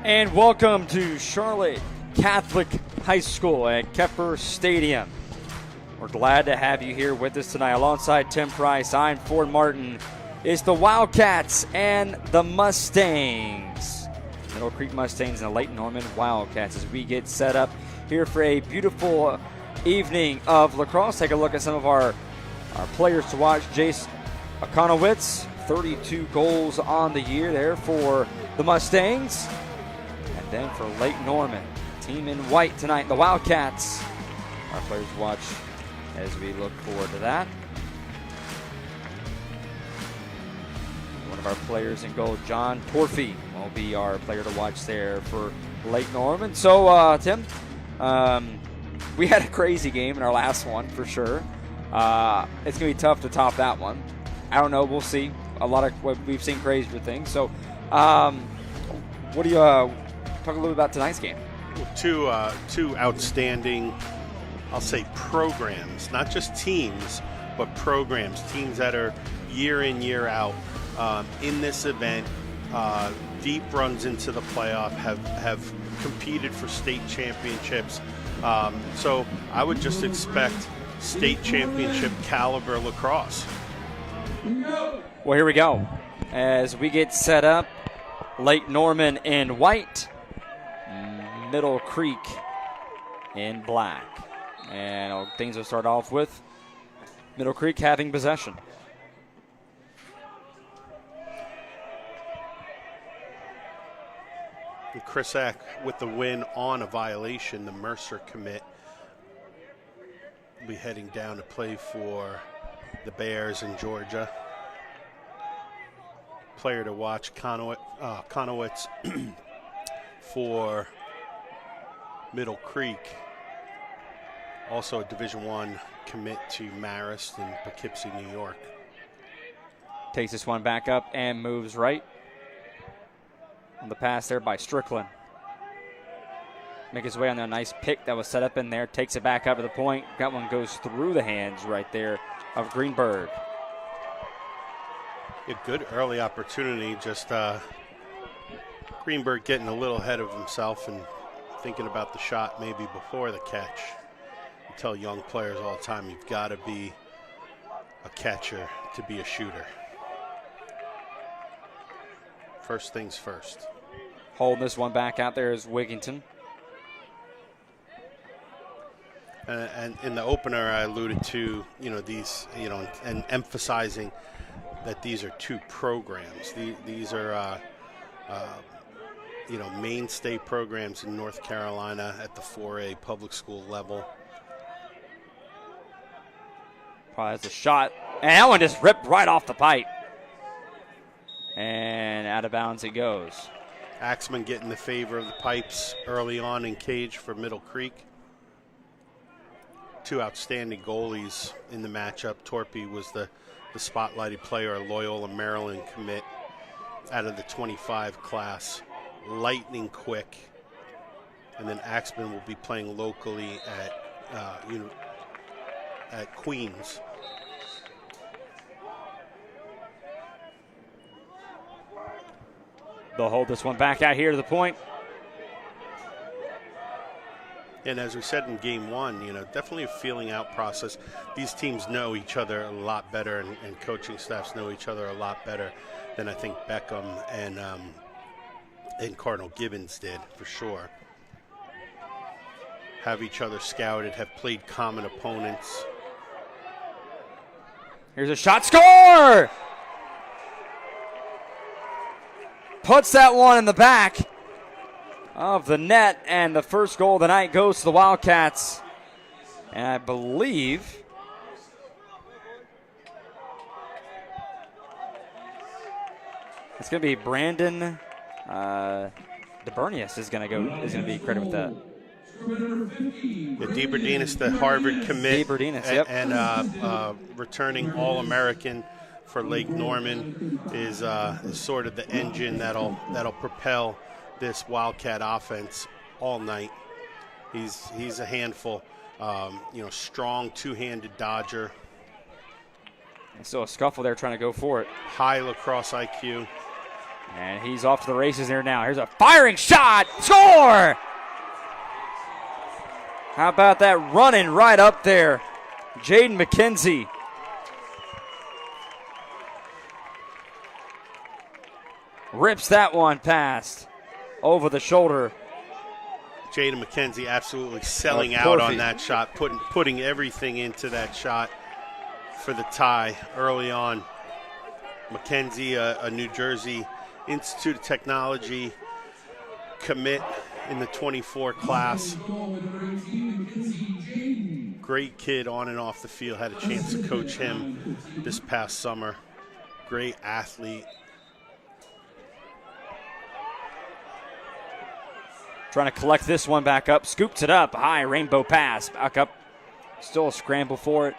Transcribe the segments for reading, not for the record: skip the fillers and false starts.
And welcome to Charlotte Catholic High School at Kepper Stadium. We're glad to have you here with us tonight. Alongside Tim Price, I'm Ford Martin. It's the Wildcats and the Mustangs. Middle Creek Mustangs and the Lake Norman Wildcats as we get set up here for a beautiful evening of lacrosse. Take a look at some of our players to watch. Jace Okonowitz, 32 goals on the year there for the Mustangs. And then for Lake Norman, team in white tonight, the Wildcats. Our players to watch as we look forward to that. One of our players in goal, John Torfey, will be our player to watch there for Lake Norman. So, Tim, we had a crazy game in our last one for sure. It's going to be tough to top that one. I don't know. We'll see. We've seen crazier things. So, what do you talk a little bit about tonight's game? Two outstanding, I'll say, programs, not just teams, but programs. Teams that are year in, year out in this event, deep runs into the playoff, have competed for state championships. So I would just expect state championship caliber lacrosse. Well, here we go. As we get set up, Lake Norman in white, Middle Creek in black. And things will start off with Middle Creek having possession. And Chris Eck with the win on a violation, the Mercer commit, will be heading down to play for the Bears in Georgia. Player to watch, Conowitz for Middle Creek. Also a Division I commit to Marist in Poughkeepsie, New York. Takes this one back up and moves right. On the pass there by Strickland. Make his way on there. Nice pick that was set up in there. Takes it back up to the point. That one goes through the hands right there of Greenberg. A good early opportunity. Just Greenberg getting a little ahead of himself and thinking about the shot maybe before the catch. I tell young players all the time, you've got to be a catcher to be a shooter. First things first. Holding this one back out there is Wigington. And in the opener, I alluded to, these, and emphasizing that these are two programs. These are, mainstay programs in North Carolina at the 4A public school level. Probably has a shot. And that one just ripped right off the pipe. And out of bounds it goes. Axman getting the favor of the pipes early on in cage for Middle Creek. Two outstanding goalies in the matchup. Torpy was the spotlighted player, a Loyola, Maryland commit out of the 25 class. Lightning quick. And then Axman will be playing locally at Queens. They'll hold this one back out here to the point. And as we said in game one, definitely a feeling out process. These teams know each other a lot better, and coaching staffs know each other a lot better than I think Beckham and Cardinal Gibbons did, for sure. Have each other scouted, have played common opponents. Here's a shot, score! Puts that one in the back of the net, and the first goal of the night goes to the Wildcats. And I believe it's going to be Brandon DeBernius is going to be credited with that. DeBerdinis, the Harvard commit, and returning All-American for Lake Norman, is sort of the engine that'll propel this Wildcat offense all night. He's a handful. Strong two-handed dodger. And so a scuffle there trying to go for it. High lacrosse IQ. And he's off to the races here now. Here's a firing shot. Score! How about that running right up there? Jaden McKenzie. Rips that one past over the shoulder. Jaden McKenzie absolutely selling out on that shot, putting everything into that shot for the tie early on. McKenzie, a New Jersey Institute of Technology commit in the 24 class. Great kid on and off the field. Had a chance to coach him this past summer. Great athlete. Trying to collect this one back up. Scoops it up. High rainbow pass. Back up. Still a scramble for it.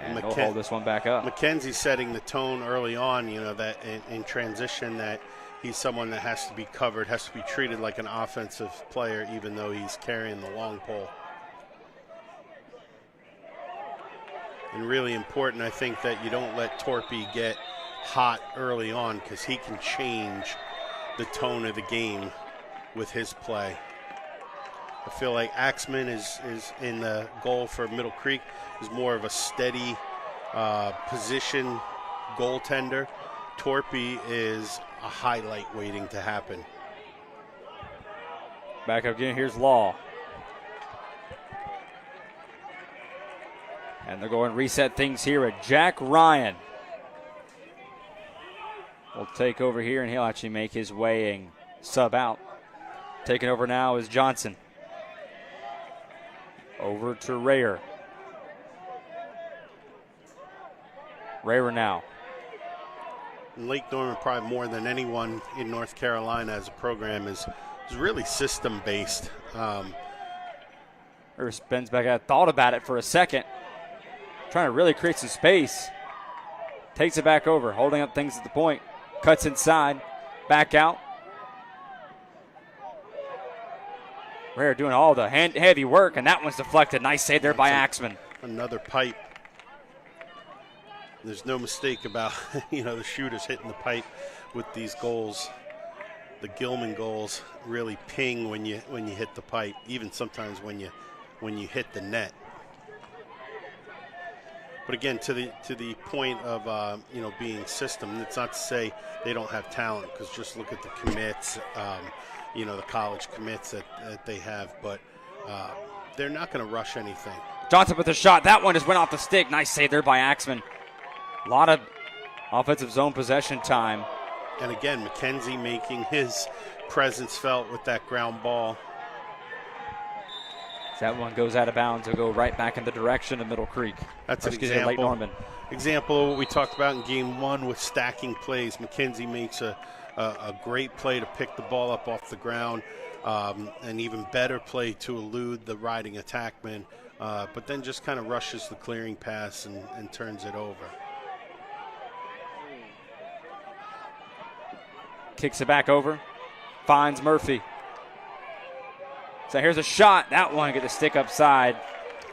And he'll hold this one back up. McKenzie setting the tone early on, you know, that in transition, that he's someone that has to be covered, has to be treated like an offensive player, even though he's carrying the long pole. And really important, I think, that you don't let Torpy get hot early on, because he can change the tone of the game with his play. I feel like Axman is in the goal for Middle Creek is more of a steady position goaltender. Torpy is a highlight waiting to happen. Back up again, here's Law. And they're going to reset things here at Jack Ryan. Will take over here, and he'll actually make his way and sub out. Taking over now is Johnson. Over to Rayer. Rayer now. Lake Norman, probably more than anyone in North Carolina as a program, is really system-based. Bends back out. Thought about it for a second. Trying to really create some space. Takes it back over, holding up things at the point. Cuts inside, back out. Rayer doing all the heavy work, and that one's deflected. Nice save there by Axman. Another pipe. There's no mistake about the shooters hitting the pipe with these goals. The Gilman goals really ping when you hit the pipe, even sometimes when you hit the net. But again, to the point of being system, it's not to say they don't have talent, because just look at the commits, the college commits that they have. But they're not going to rush anything. Johnson with the shot. That one just went off the stick. Nice save there by Axman. A lot of offensive zone possession time. And again, McKenzie making his presence felt with that ground ball. That one goes out of bounds. It'll go right back in the direction of Middle Creek. That's an example. Lake Norman. Example of what we talked about in game one with stacking plays. McKenzie makes a great play to pick the ball up off the ground, an even better play to elude the riding attackman, but then just kind of rushes the clearing pass and turns it over. Kicks it back over. Finds Murphy. So here's a shot. That one get the stick upside.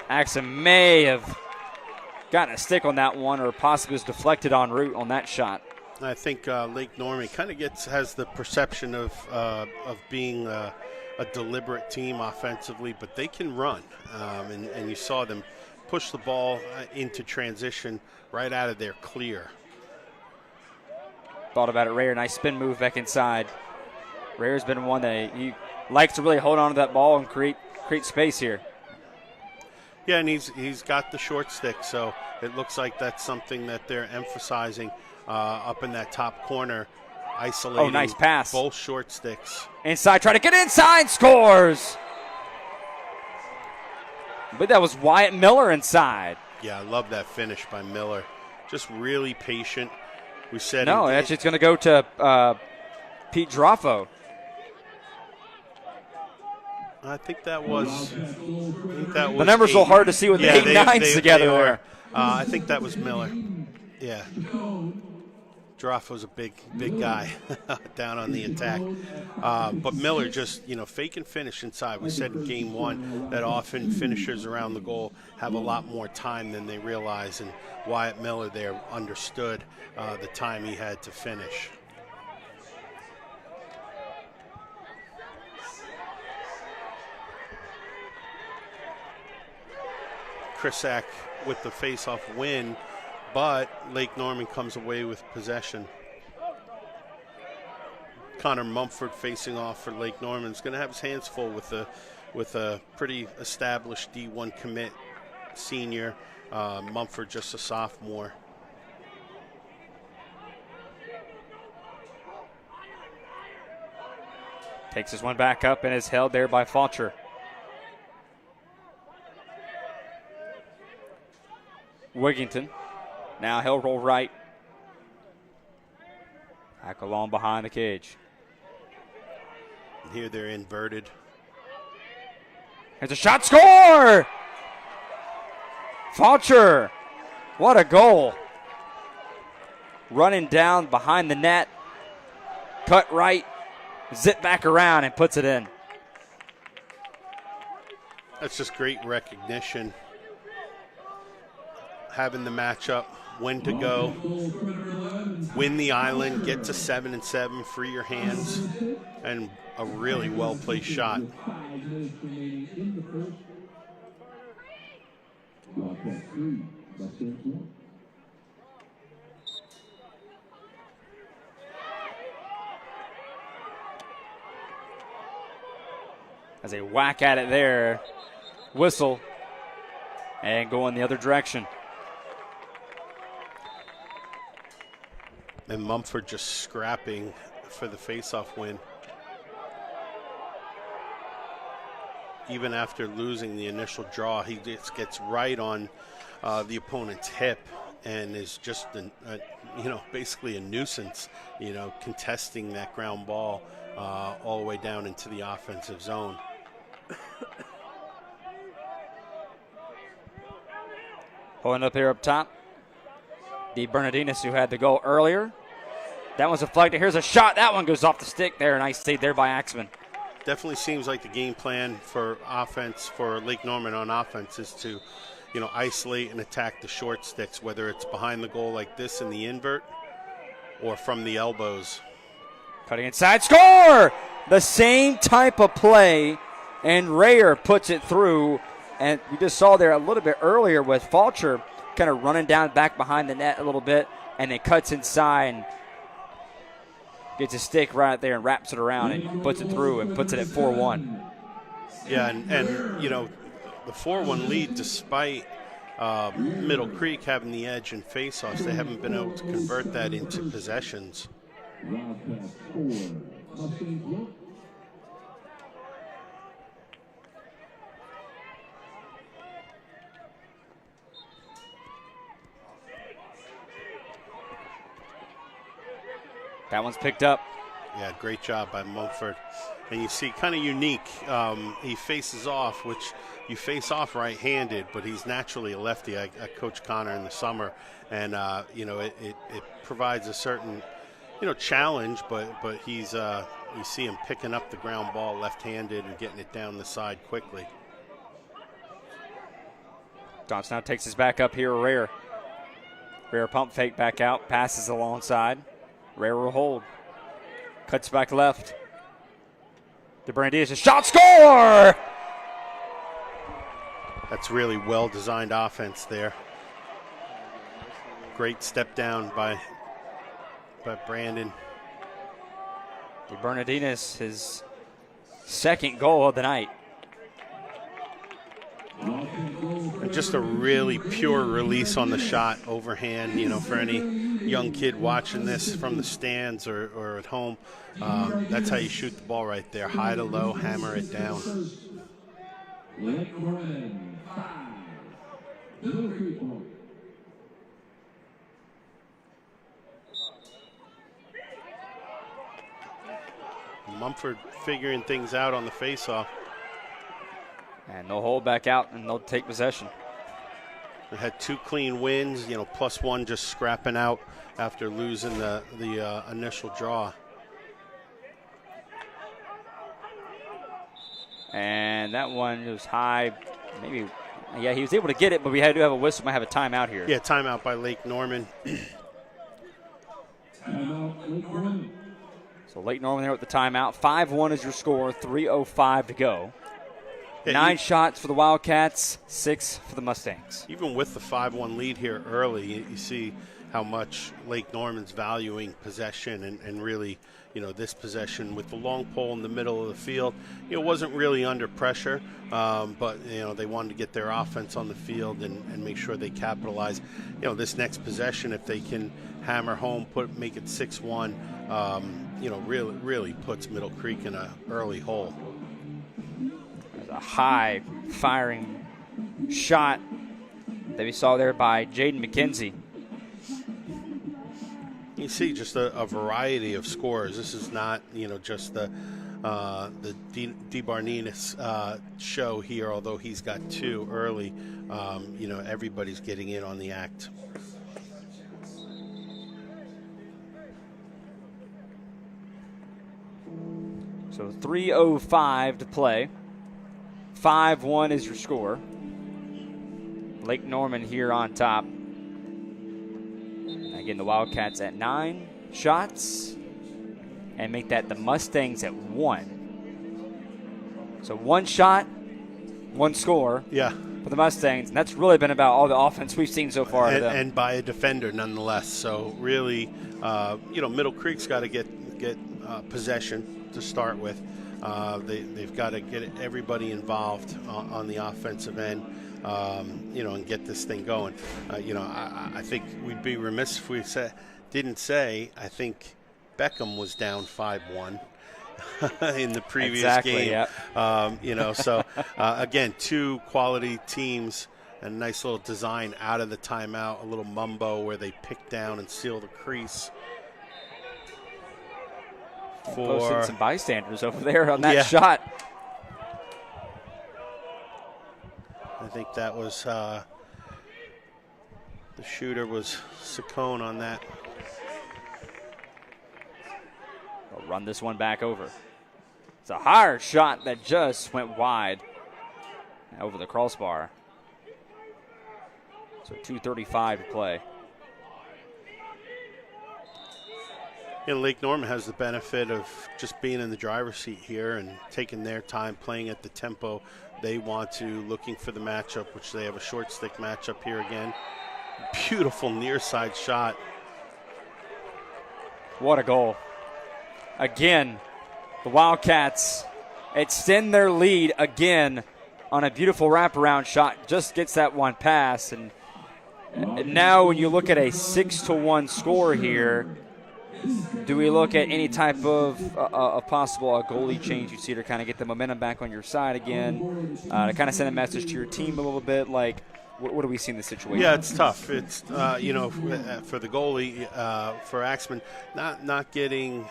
Axman may have gotten a stick on that one, or possibly was deflected en route on that shot. I think Lake Norman kind of has the perception of being a deliberate team offensively, but they can run, and you saw them push the ball into transition right out of their clear. Thought about it, Rayer. Nice spin move back inside. Rayer's been one that he likes to really hold on to that ball and create space here. Yeah, and he's got the short stick, so it looks like that's something that they're emphasizing up in that top corner, isolating. Oh, nice pass. Both short sticks. Inside, try to get inside, scores! But that was Wyatt Miller inside. Yeah, I love that finish by Miller. Just really patient. We said no, actually it's going to go to Pete Droffo. I think that was. The numbers are a little hard to see with the 8 9s together there. I think that was Miller. Yeah. Jarafo's a big guy down on the attack. But Miller just, fake and finish inside. We said in game one that often finishers around the goal have a lot more time than they realize, and Wyatt Miller there understood the time he had to finish. Krisak with the face-off win, but Lake Norman comes away with possession. Connor Mumford facing off for Lake Norman is going to have his hands full with a pretty established D1 commit senior. Mumford just a sophomore. Takes this one back up and is held there by Fulcher. Wigington. Now he'll roll right. Back along behind the cage. Here they're inverted. There's a shot, score! Fulcher, what a goal. Running down behind the net. Cut right, zip back around and puts it in. That's just great recognition. Having the matchup, when to go, win the island, get to 7-7, free your hands, and a really well-placed shot. As they whack at it there, whistle, and go in the other direction. And Mumford just scrapping for the face-off win. Even after losing the initial draw, he just gets right on the opponent's hip and is just, basically a nuisance, contesting that ground ball all the way down into the offensive zone. Pulling up here up top, the Bernardinas who had the goal earlier. That one's deflected. Here's a shot. That one goes off the stick there. Nice save there by Axman. Definitely seems like the game plan for offense for Lake Norman on offense is to, isolate and attack the short sticks, whether it's behind the goal like this in the invert or from the elbows. Cutting inside, score! The same type of play, and Rayer puts it through. And we just saw there a little bit earlier with Fulcher kind of running down back behind the net a little bit, and it cuts inside and gets a stick right there and wraps it around and puts it through and puts it at 4-1. Yeah, and the 4-1 lead, despite Middle Creek having the edge in faceoffs, they haven't been able to convert that into possessions. That one's picked up. Yeah, great job by Mumford. And you see, kind of unique, he faces off, which you face off right-handed, but he's naturally a lefty. I coached Connor in the summer, and, it provides a certain, challenge, but he's, you see him picking up the ground ball left-handed and getting it down the side quickly. Johnson now takes his back up here, Rayer. Rayer pump fake back out, passes alongside. Rayer will hold. Cuts back left. The Brandeis, a shot, score! That's really well-designed offense there. Great step down by Brandon. The Bernardinas, his second goal of the night. And just a really pure release on the shot, overhand, for any young kid watching this from the stands or at home. That's how you shoot the ball right there. High to low, hammer it down. Mumford figuring things out on the faceoff. And they'll hold back out and they'll take possession. They had 2 clean wins, plus 1 just scrapping out after losing the initial draw. And that one was high, maybe. Yeah, he was able to get it, but we had to have a whistle. Might have a timeout here. Yeah, timeout by Lake Norman. So Lake Norman there with the timeout. 5-1 is your score. 3:05 to go. Yeah, 9 shots for the Wildcats, 6 for the Mustangs. Even with the 5-1 lead here early, you see how much Lake Norman's valuing possession and really, this possession with the long pole in the middle of the field, wasn't really under pressure, but, they wanted to get their offense on the field and make sure they capitalize. This next possession, if they can hammer home, make it 6-1, really puts Middle Creek in an early hole. There's a high firing shot that we saw there by Jaden McKenzie. You see just a variety of scores. This is not, just the DeBarninis show here, although he's got 2 early. Everybody's getting in on the act. So 3:05 to play. 5-1 is your score. Lake Norman here on top. Again, the Wildcats at 9 shots and make that the Mustangs at 1. So 1 shot, 1 score for the Mustangs, and that's really been about all the offense we've seen so far. And by a defender nonetheless. So really, Middle Creek's got to get possession to start with. They've got to get everybody involved on the offensive end. And get this thing going. I think we'd be remiss if we didn't say, I think Beckham was down 5-1 in the previous game. Yep. So again, 2 quality teams and a nice little design out of the timeout, a little mumbo where they pick down and seal the crease. Posted some bystanders over there on that shot. I think that was the shooter was Saccone on that. They'll run this one back over. It's a hard shot that just went wide over the crossbar. So 2:35 to play. Lake Norman has the benefit of just being in the driver's seat here and taking their time, playing at the tempo they want to, looking for the matchup, which they have a short stick matchup here again. Beautiful near side shot. What a goal. Again, the Wildcats extend their lead again on a beautiful wraparound shot. Just gets that one pass. And now when you look at a 6-1 score here, do we look at any type of a possible goalie change you see to kind of get the momentum back on your side again, to kind of send a message to your team a little bit? Like, what do we see in this situation? Yeah, it's tough. It's for the goalie, for Axman, not getting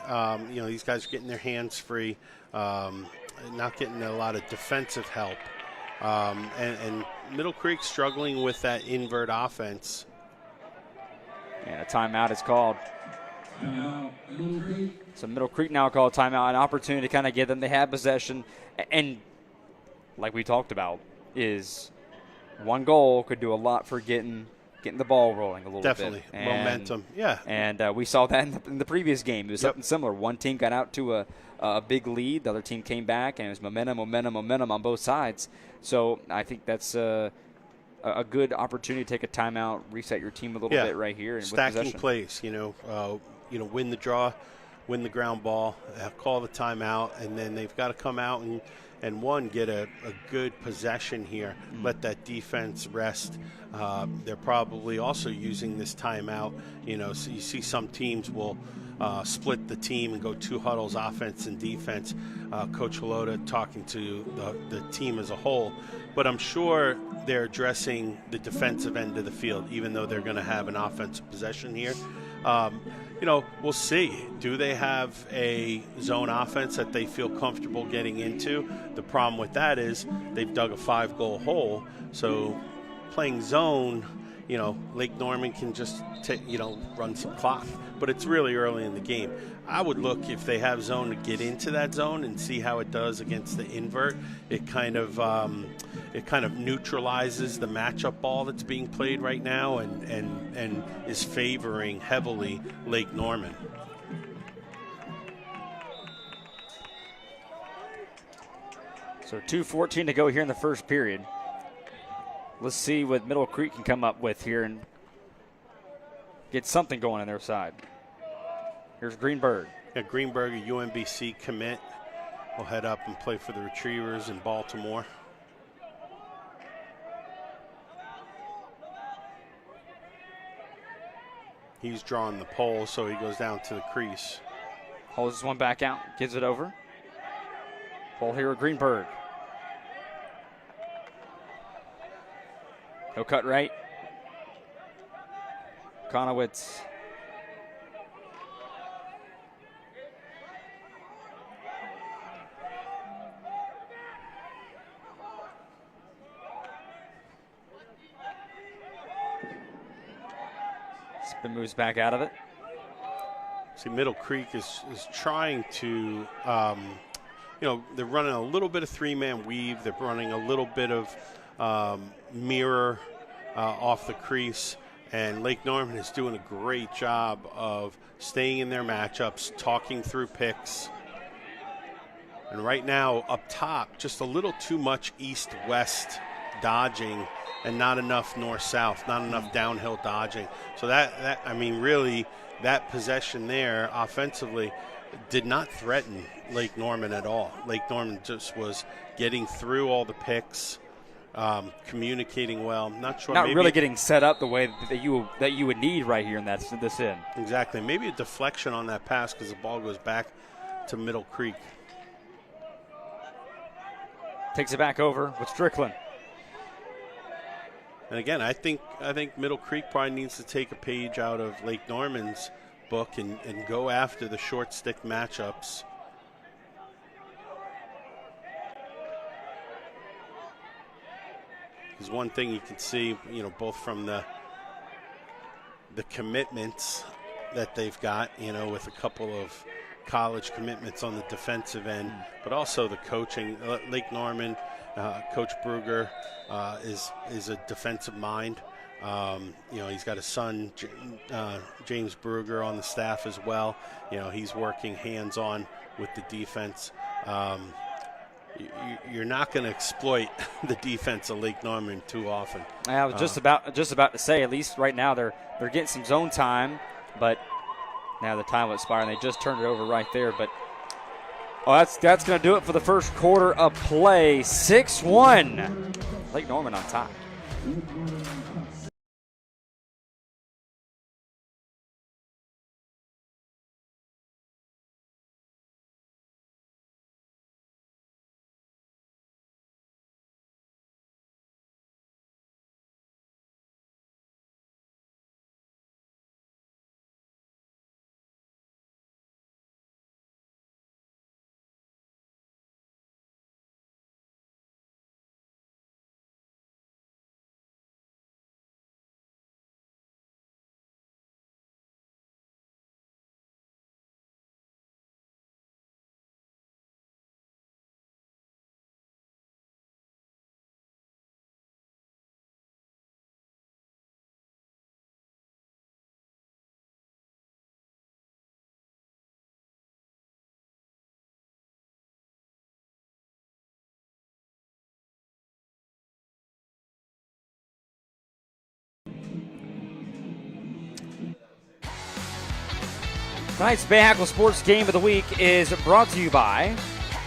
these guys are getting their hands free, not getting a lot of defensive help, and Middle Creek struggling with that invert offense. And a timeout is called. So Middle Creek now called timeout, an opportunity to kind of get them. They have possession, and like we talked about, is 1 goal could do a lot for getting the ball rolling a little bit. Definitely. Momentum, yeah. And we saw that in the previous game. It was something similar. One team got out to a big lead. The other team came back, and it was momentum on both sides. So I think that's a good opportunity to take a timeout, reset your team a little bit right here. And stacking plays, win the draw, win the ground ball, call the timeout, and then they've got to come out and get a good possession here, let that defense rest. They're probably also using this timeout. So you see some teams will split the team and go 2 huddles, offense and defense. Coach Halota talking to the team as a whole. But I'm sure they're addressing the defensive end of the field, even though they're going to have an offensive possession here. We'll see. Do they have a zone offense that they feel comfortable getting into? The problem with that is they've dug a 5-goal hole. So, playing zone, Lake Norman can just run some clock. But it's really early in the game. I would look, if they have zone, to get into that zone and see how it does against the invert. It kind of neutralizes the matchup ball that's being played right now and is favoring heavily Lake Norman. So 2:14 to go here in the first period. Let's see what Middle Creek can come up with here and get something going on their side. Here's Greenberg. Yeah, Greenberg, a UMBC commit, will head up and play for the Retrievers in Baltimore. He's drawing the pole, so he goes down to the crease. Holds this one back out, gives it over. Pole here with Greenberg. No cut right. Konowitz. Spin moves back out of it. See, Middle Creek is trying to, they're running a little bit of three-man weave. They're running a little bit of mirror off the crease. And Lake Norman is doing a great job of staying in their matchups, talking through picks. And right now, up top, just a little too much east-west dodging and not enough north-south, not enough downhill dodging. So really, that possession there offensively did not threaten Lake Norman at all. Lake Norman just was getting through all the picks, communicating well. Not really getting set up the way that you would need right here in this end. Exactly. Maybe a deflection on that pass because the ball goes back to Middle Creek. Takes it back over with Strickland. And again, I think Middle Creek probably needs to take a page out of Lake Norman's book and go after the short stick matchups. Because one thing you can see, both from the commitments that they've got, with a couple of college commitments on the defensive end, but also the coaching. Lake Norman, Coach Bruger is a defensive mind. He's got a son, James Bruger, on the staff as well. He's working hands-on with the defense. You're not going to exploit the defense of Lake Norman too often. I was just about to say, at least right now they're getting some zone time, but now the time will expire and they just turned it over right there. But that's going to do it for the first quarter of play. 6-1, Lake Norman on top. Tonight's Bay Hackle Sports Game of the Week is brought to you by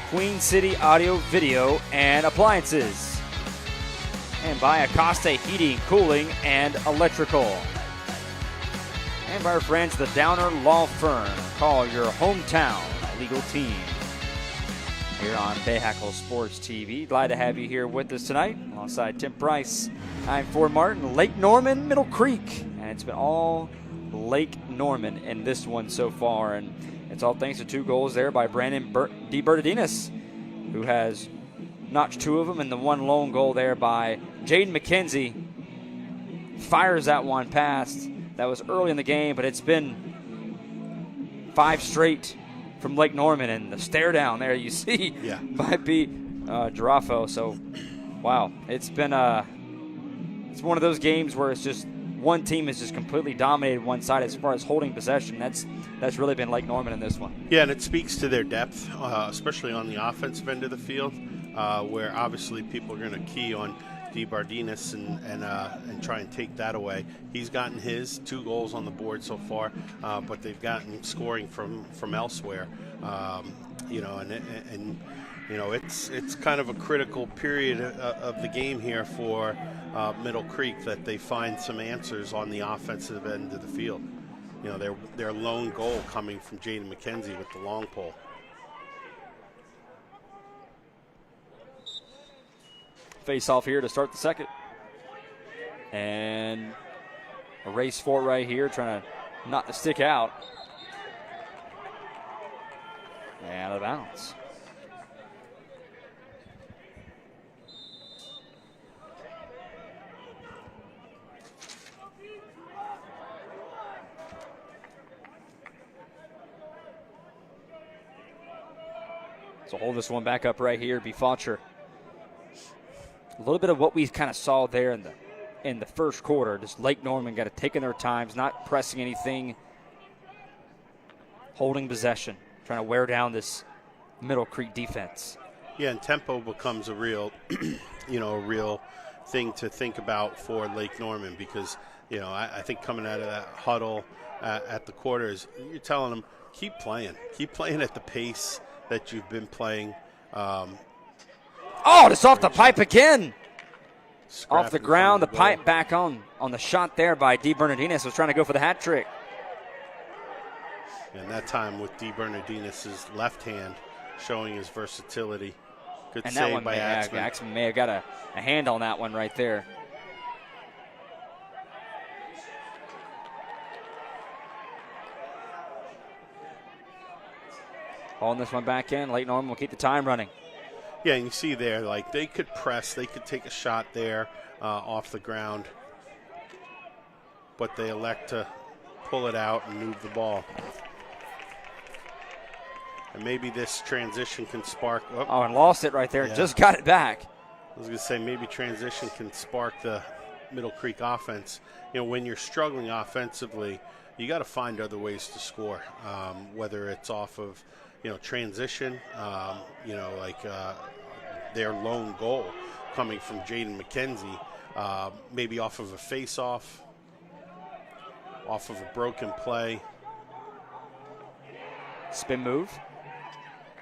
Queen City Audio, Video, and Appliances, and by Acosta Heating, Cooling, and Electrical, and by our friends the Downer Law Firm. Call your hometown legal team. Here on Bay Hackle Sports TV. Glad to have you here with us tonight. Alongside Tim Price, I'm Ford Martin, Lake Norman, Middle Creek, and it's been all Lake Norman in this one so far, and it's all thanks to 2 goals there by Brandon DeBertadinas, who has notched 2 of them, and the 1 lone goal there by Jaden McKenzie, fires that one past. That was early in the game, but it's been 5 straight from Lake Norman, and the stare down there you see might be Girafo. So, wow, it's been it's one of those games where it's just one team has just completely dominated one side as far as holding possession. That's really been Lake Norman in this one. Yeah, and it speaks to their depth, especially on the offensive end of the field, where obviously people are going to key on DeBardinis and try and take that away. He's gotten his 2 goals on the board so far, but they've gotten scoring from elsewhere. It's kind of a critical period of the game here for Middle Creek that they find some answers on the offensive end of the field. Their lone goal coming from Jaden McKenzie with the long pole. Face off here to start the second. And a race for it right here, trying to not to stick out. And out of bounds. So hold this one back up right here, be Faucher. A little bit of what we kind of saw there in the first quarter. Just Lake Norman got to take in their times, not pressing anything, holding possession, trying to wear down this Middle Creek defense. Yeah, and tempo becomes a real, a real thing to think about for Lake Norman because, I think coming out of that huddle at the quarters, you're telling them, keep playing at the pace that you've been playing. It's off the pipe again. Off the ground, the pipe back on the shot there by DeBernardinis. Was trying to go for the hat trick. And that time with DeBernardinis' left hand showing his versatility. Good and save that one by Axman. Axman may have got a hand on that one right there. Hauling this one back in. Lake Norman will keep the time running. Yeah, and you see there, they could press, they could take a shot there off the ground, but they elect to pull it out and move the ball. And maybe this transition can spark. And lost it right there. Yeah. Just got it back. I was going to say maybe transition can spark the Middle Creek offense. When you're struggling offensively, you got to find other ways to score, whether it's off of transition, their lone goal coming from Jaden McKenzie, maybe off of a face-off, off of a broken play. Spin move.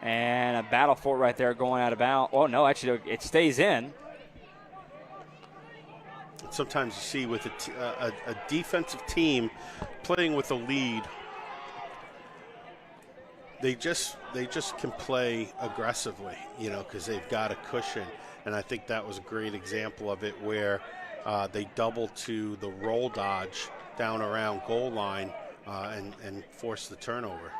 And a battle for it right there going out of bounds. Oh, no, actually, it stays in. Sometimes you see with a defensive team playing with a lead, they just can play aggressively, because they've got a cushion. And I think that was a great example of it where they double to the roll dodge down around goal line and force the turnover.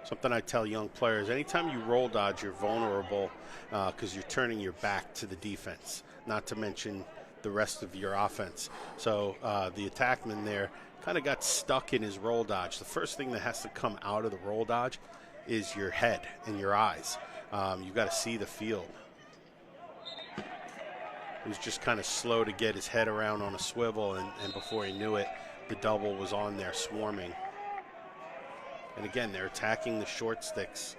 Something I tell young players, anytime you roll dodge, you're vulnerable because you're turning your back to the defense, not to mention the rest of your offense. So the attackman there kind of got stuck in his roll dodge. The first thing that has to come out of the roll dodge is your head and your eyes. You've got to see the field. He was just kind of slow to get his head around on a swivel, and before he knew it, the double was on there swarming. And again, they're attacking the short sticks.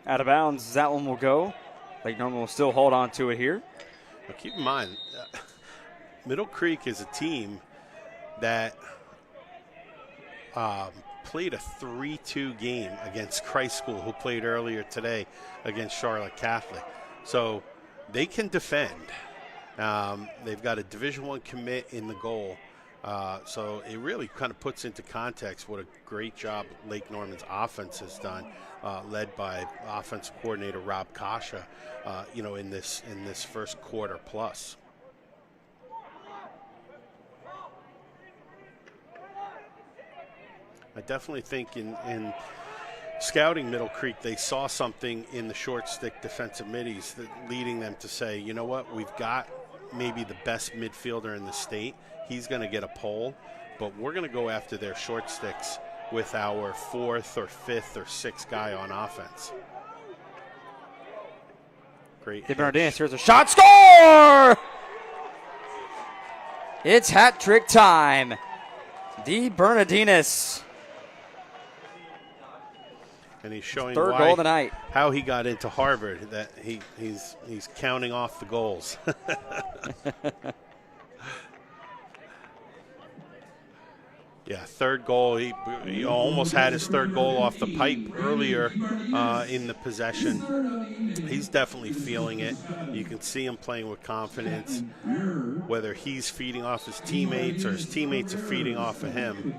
Out of bounds, that one will go. Lake Norman will still hold on to it here. Now keep in mind, Middle Creek is a team that played a 3-2 game against Christ School, who played earlier today against Charlotte Catholic. So they can defend. They've got a Division I commit in the goal. So it really kind of puts into context what a great job Lake Norman's offense has done, led by offensive coordinator Rob Kasha, in this first quarter plus. I definitely think in scouting Middle Creek, they saw something in the short stick defensive middies that leading them to say, you know what, we've got maybe the best midfielder in the state. He's going to get a pole, but we're going to go after their short sticks with our 4th or 5th or 6th guy on offense. Great. DeBernardinez, here's a shot, score! It's hat trick time. DeBernardinez. And he's showing third goal of the night. How he got into Harvard, that he's counting off the goals. Yeah, third goal. He almost had his third goal off the pipe earlier in the possession. He's definitely feeling it. You can see him playing with confidence, whether he's feeding off his teammates or his teammates are feeding off of him.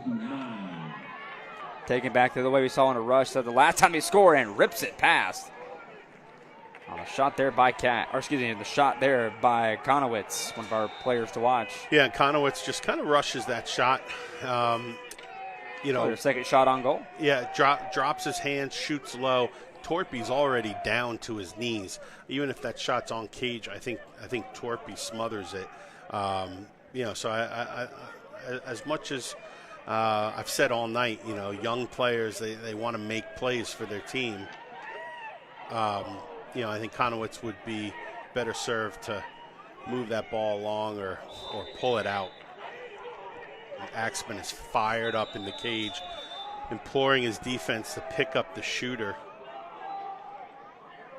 Taking back to the way we saw in a rush. So the last time he scored and rips it past. On a shot there by the shot there by Conowitz, one of our players to watch. Yeah, Conowitz just kind of rushes that shot. Their second shot on goal. Yeah, drops his hands, shoots low. Torpy's already down to his knees. Even if that shot's on cage, I think Torpy smothers it. So I as much as I've said all night, young players, they want to make plays for their team. I think Conowitz would be better served to move that ball along or pull it out. And Axman is fired up in the cage, imploring his defense to pick up the shooter.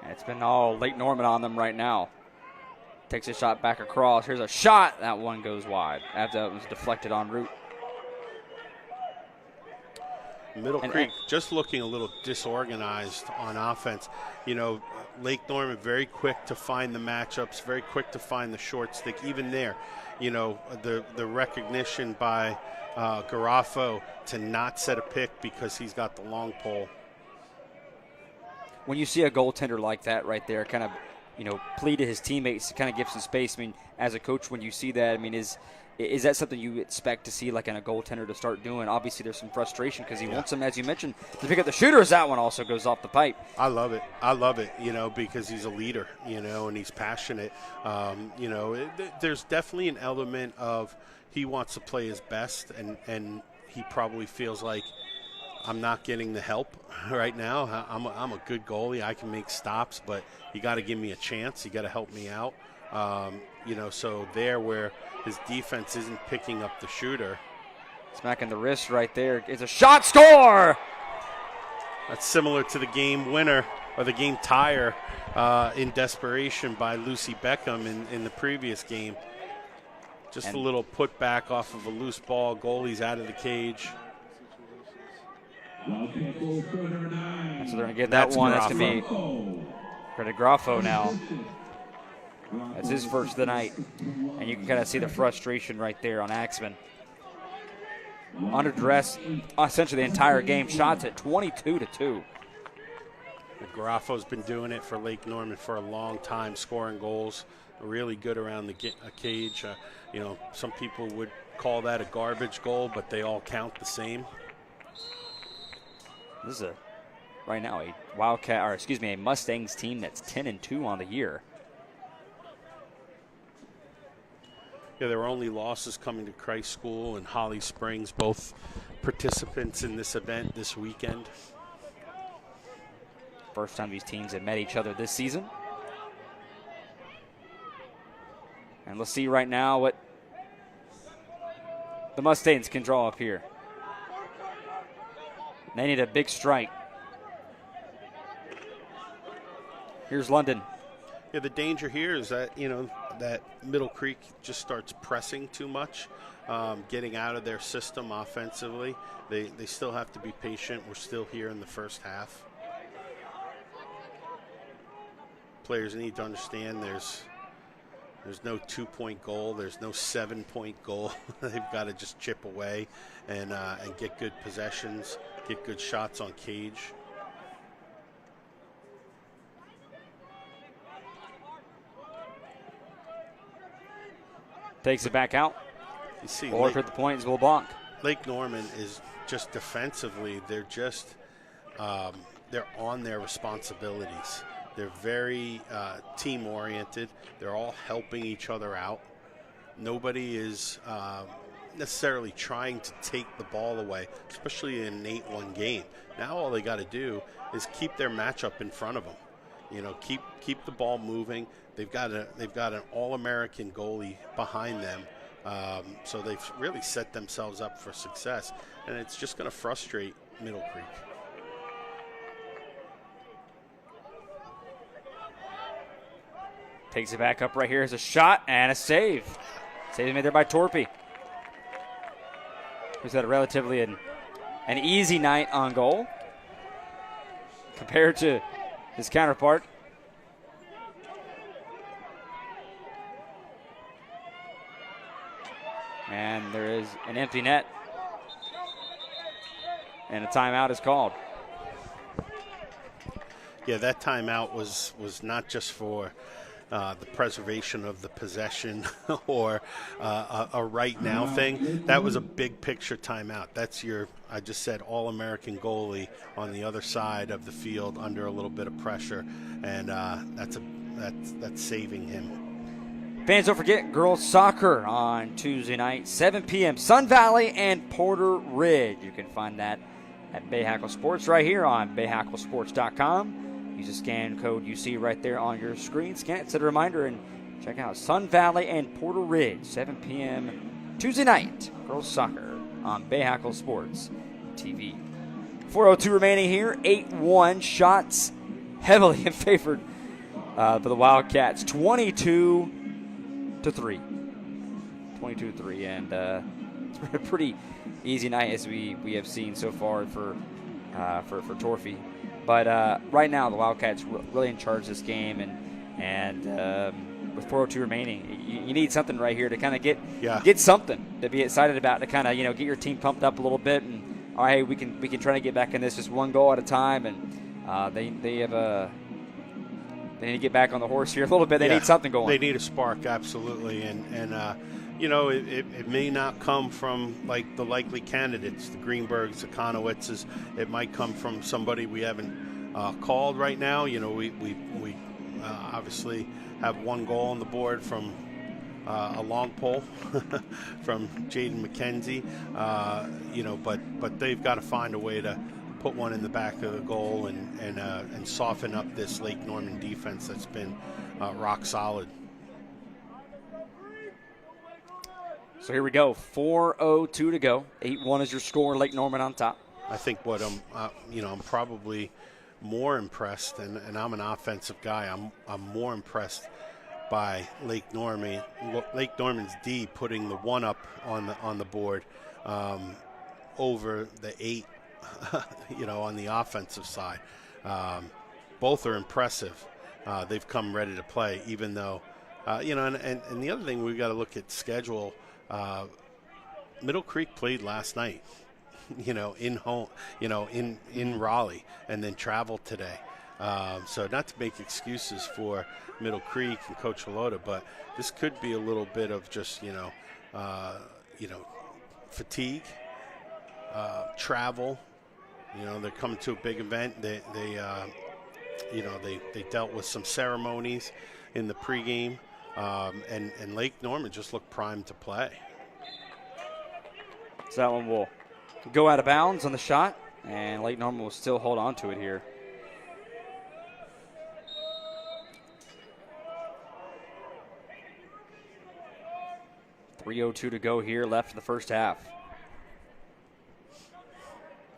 And it's been all Lake Norman on them right now. Takes a shot back across. Here's a shot. That one goes wide after it was deflected en route. Middle Creek just looking a little disorganized on offense. Lake Norman very quick to find the matchups, very quick to find the short stick. Even there, the recognition by Garafo to not set a pick because he's got the long pole. When you see a goaltender like that right there, kind of, plead to his teammates to kind of give some space. I mean, as a coach, when you see that, is that something you expect to see, like in a goaltender, to start doing? Obviously, there's some frustration because he wants him, as you mentioned, to pick up the shooters. That one also goes off the pipe. I love it, because he's a leader, and he's passionate. There's definitely an element of he wants to play his best, and he probably feels like, I'm not getting the help right now. I'm a good goalie. I can make stops, but you got to give me a chance. You got to help me out. So there where his defense isn't picking up the shooter. Smacking the wrist right there. It's a shot, score! That's similar to the game winner or the game tire in desperation by Lucy Beckham in the previous game. Just a little put back off of a loose ball. Goalie's out of the cage. So they're going to get that one. That's going to be for DeGraffo now. That's his first of the night. And you can kind of see the frustration right there on Axman. Under duress essentially the entire game. Shots at 22-2. Garaffo's been doing it for Lake Norman for a long time, scoring goals. Really good around the cage. Some people would call that a garbage goal, but they all count the same. This is a Mustangs team that's 10-2 on the year. Yeah, there were only losses coming to Christ School and Holly Springs, both participants in this event this weekend. First time these teams have met each other this season. And let's see right now what the Mustangs can draw up here. They need a big strike. Here's London. Yeah, the danger here is that, that Middle Creek just starts pressing too much, getting out of their system offensively. They still have to be patient. We're still here in the first half. Players need to understand there's no 2-point goal. There's no 7-point goal. They've got to just chip away and get good possessions, get good shots on cage. Takes it back out. You see, or for the point is LeBlanc. Lake Norman is just defensively, they're just they're on their responsibilities. They're very team-oriented. They're all helping each other out. Nobody is necessarily trying to take the ball away, especially in an 8-1 game. Now all they got to do is keep their matchup in front of them. You know, keep the ball moving. They've got an All-American goalie behind them, so they've really set themselves up for success. And it's just going to frustrate Middle Creek. Takes it back up right here as a shot and a save. Save made there by Torpy, who's had a relatively an easy night on goal compared to his counterpart. And there is an empty net. And a timeout is called. Yeah, that timeout was not just for the preservation of the possession or a right now thing. That was a big picture timeout. That's your, I just said, All-American goalie on the other side of the field under a little bit of pressure, and that's saving him. Fans, don't forget girls soccer on Tuesday night, 7 p.m. Sun Valley and Porter Ridge. You can find that at Bay Hackle Sports right here on bayhacklesports.com. Use the scan code you see right there on your screen. Scan it, set a reminder, and check out Sun Valley and Porter Ridge, 7 p.m. Tuesday night, girls soccer on Bay Hackle Sports TV. 4:02 remaining here, 8-1 shots heavily in favor for the Wildcats, 22-3. 22-3, and it's been a pretty easy night as we have seen so far for Torpy. But right now, the Wildcats really in charge of this game, and with 4:02 remaining, you need something right here to kind of get something to be excited about, to kind of get your team pumped up a little bit, and all right, we can try to get back in this just one goal at a time, and they need to get back on the horse here a little bit. They need something going. They need a spark, absolutely, and it may not come from like the likely candidates, the Greenbergs, the Conowitzes. It might come from somebody we haven't called right now. We obviously have one goal on the board from a long pole from Jaden McKenzie. But they've got to find a way to put one in the back of the goal and soften up this Lake Norman defense that's been rock solid. So here we go, 4:02 to go. 8-1 is your score. Lake Norman on top. I think what I'm probably more impressed, and I'm an offensive guy. I'm more impressed by Lake Norman. Lake Norman's D putting the 1 up on the board over the 8. On the offensive side. Both are impressive. They've come ready to play, even though, and the other thing we've got to look at schedule. Middle Creek played last night, in home, in Raleigh, and then traveled today. So not to make excuses for Middle Creek and Coach Halota, but this could be a little bit of just, fatigue, travel. They're coming to a big event. They dealt with some ceremonies in the pregame, and Lake Norman just looked primed to play. So that one will go out of bounds on the shot, and Lake Norman will still hold on to it here. .302 to go here, left in the first half.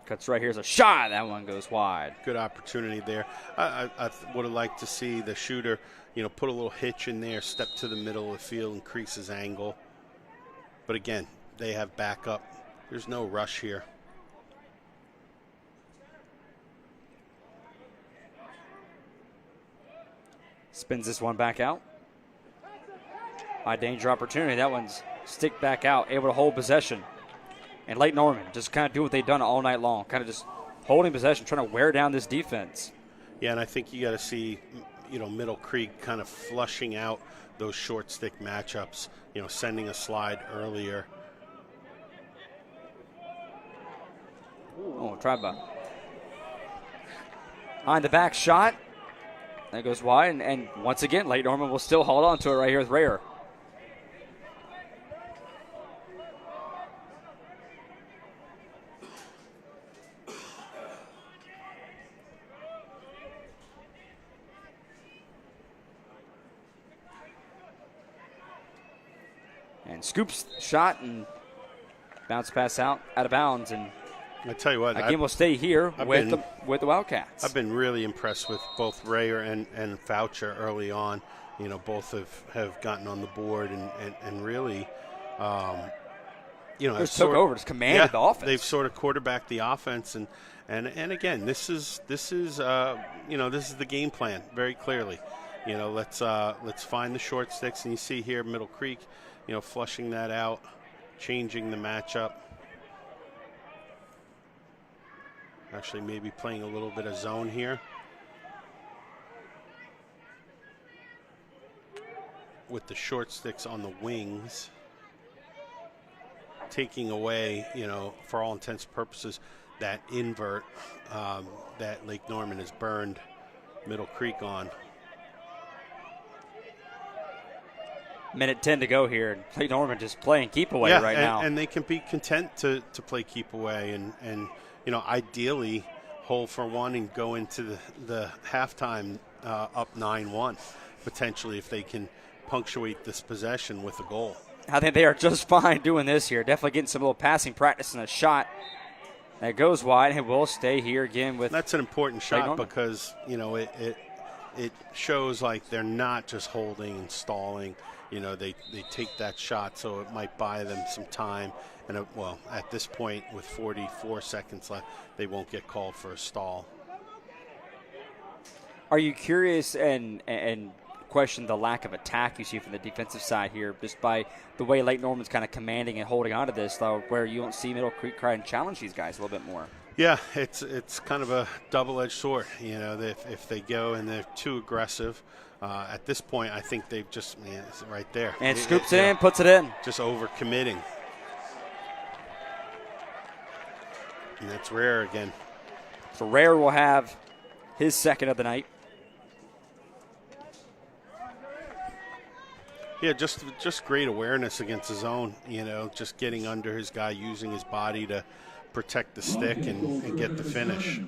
Cuts right here is a shot. That one goes wide. Good opportunity there. I would have liked to see the shooter, put a little hitch in there, step to the middle of the field, increase his angle. But again, they have backup. There's no rush here. Spins this one back out. High danger opportunity. That one's stick back out, able to hold possession. And Lake Norman just kind of do what they've done all night long, kind of just holding possession, trying to wear down this defense. Yeah, and I think you got to see, Middle Creek kind of flushing out those short stick matchups, sending a slide earlier. Oh, try by. On the back shot. That goes wide, and once again, Lake Norman will still hold on to it right here with Rayer. And scoops shot and bounce pass out of bounds. And I tell you what, again, we'll stay here with the Wildcats. I've been really impressed with both Rayer and Foucher early on. You know, both have gotten on the board and really, just took over, just commanded the offense. They've sort of quarterbacked the offense, and again, this is the game plan very clearly. You know, let's find the short sticks, and you see here Middle Creek, flushing that out, changing the matchup. Actually, maybe playing a little bit of zone here with the short sticks on the wings, taking away, for all intents and purposes, that invert that Lake Norman has burned Middle Creek on. Minute 10 to go here. Lake Norman just playing keep away now. And they can be content to play keep away and ideally hold for one and go into the halftime up 9-1, potentially, if they can punctuate this possession with a goal. I think they are just fine doing this here. Definitely getting some little passing practice and a shot that goes wide and will stay here again with. That's an important shot because it shows like they're not just holding and stalling. They take that shot, so it might buy them some time. And, at this point, with 44 seconds left, they won't get called for a stall. Are you curious and question the lack of attack you see from the defensive side here, just by the way Lake Norman's kind of commanding and holding on to this, though, where you don't see Middle Creek try and challenge these guys a little bit more? Yeah, it's kind of a double-edged sword. If they go and they're too aggressive, at this point, I think they've just, it's right there. And scoops it in, puts it in. Just over-committing. And that's Rayer again. So Rayer will have his second of the night. Yeah, just great awareness against his own, just getting under his guy, using his body to protect the stick and get the finish.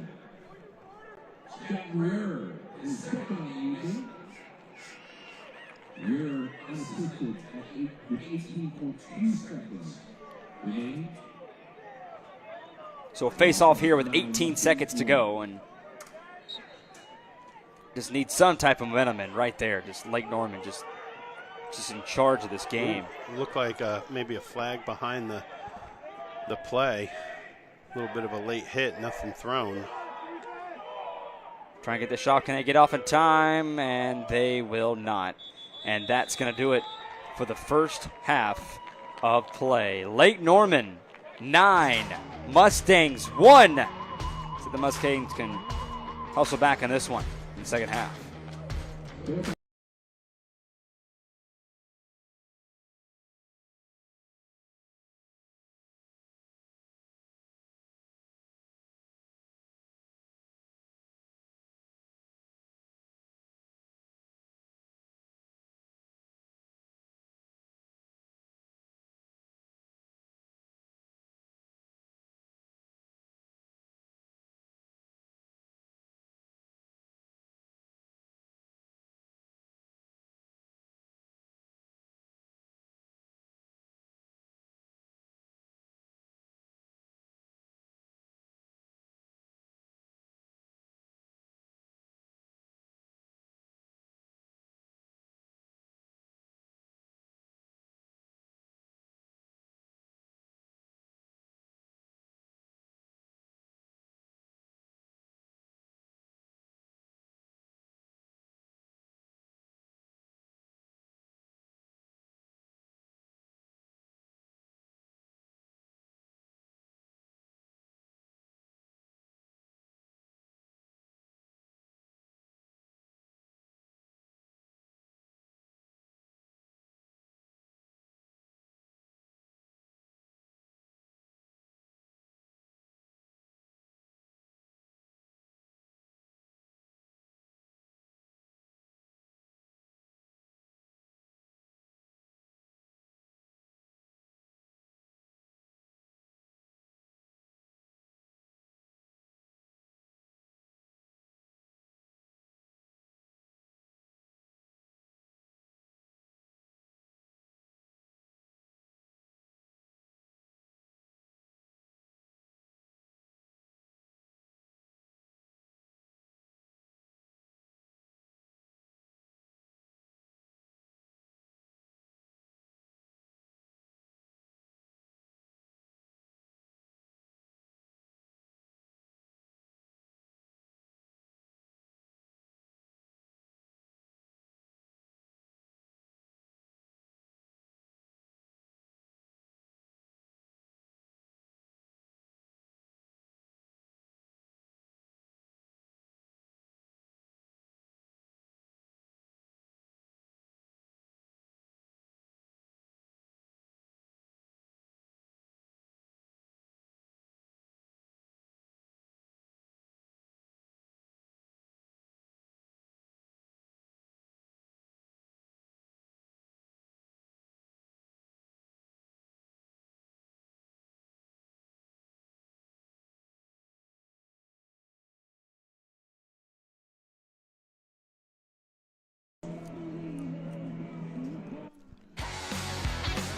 Rayer is second Rayer unassisted with 18.2 seconds remaining. So a face-off here with 18 seconds to go, and just needs some type of momentum in right there. Just Lake Norman just in charge of this game. Looked like maybe a flag behind the play. A little bit of a late hit, nothing thrown. Trying to get the shot. Can they get off in time? And they will not. And that's going to do it for the first half of play. Lake Norman 9, Mustangs 1. So the Mustangs can hustle back on this one in the second half.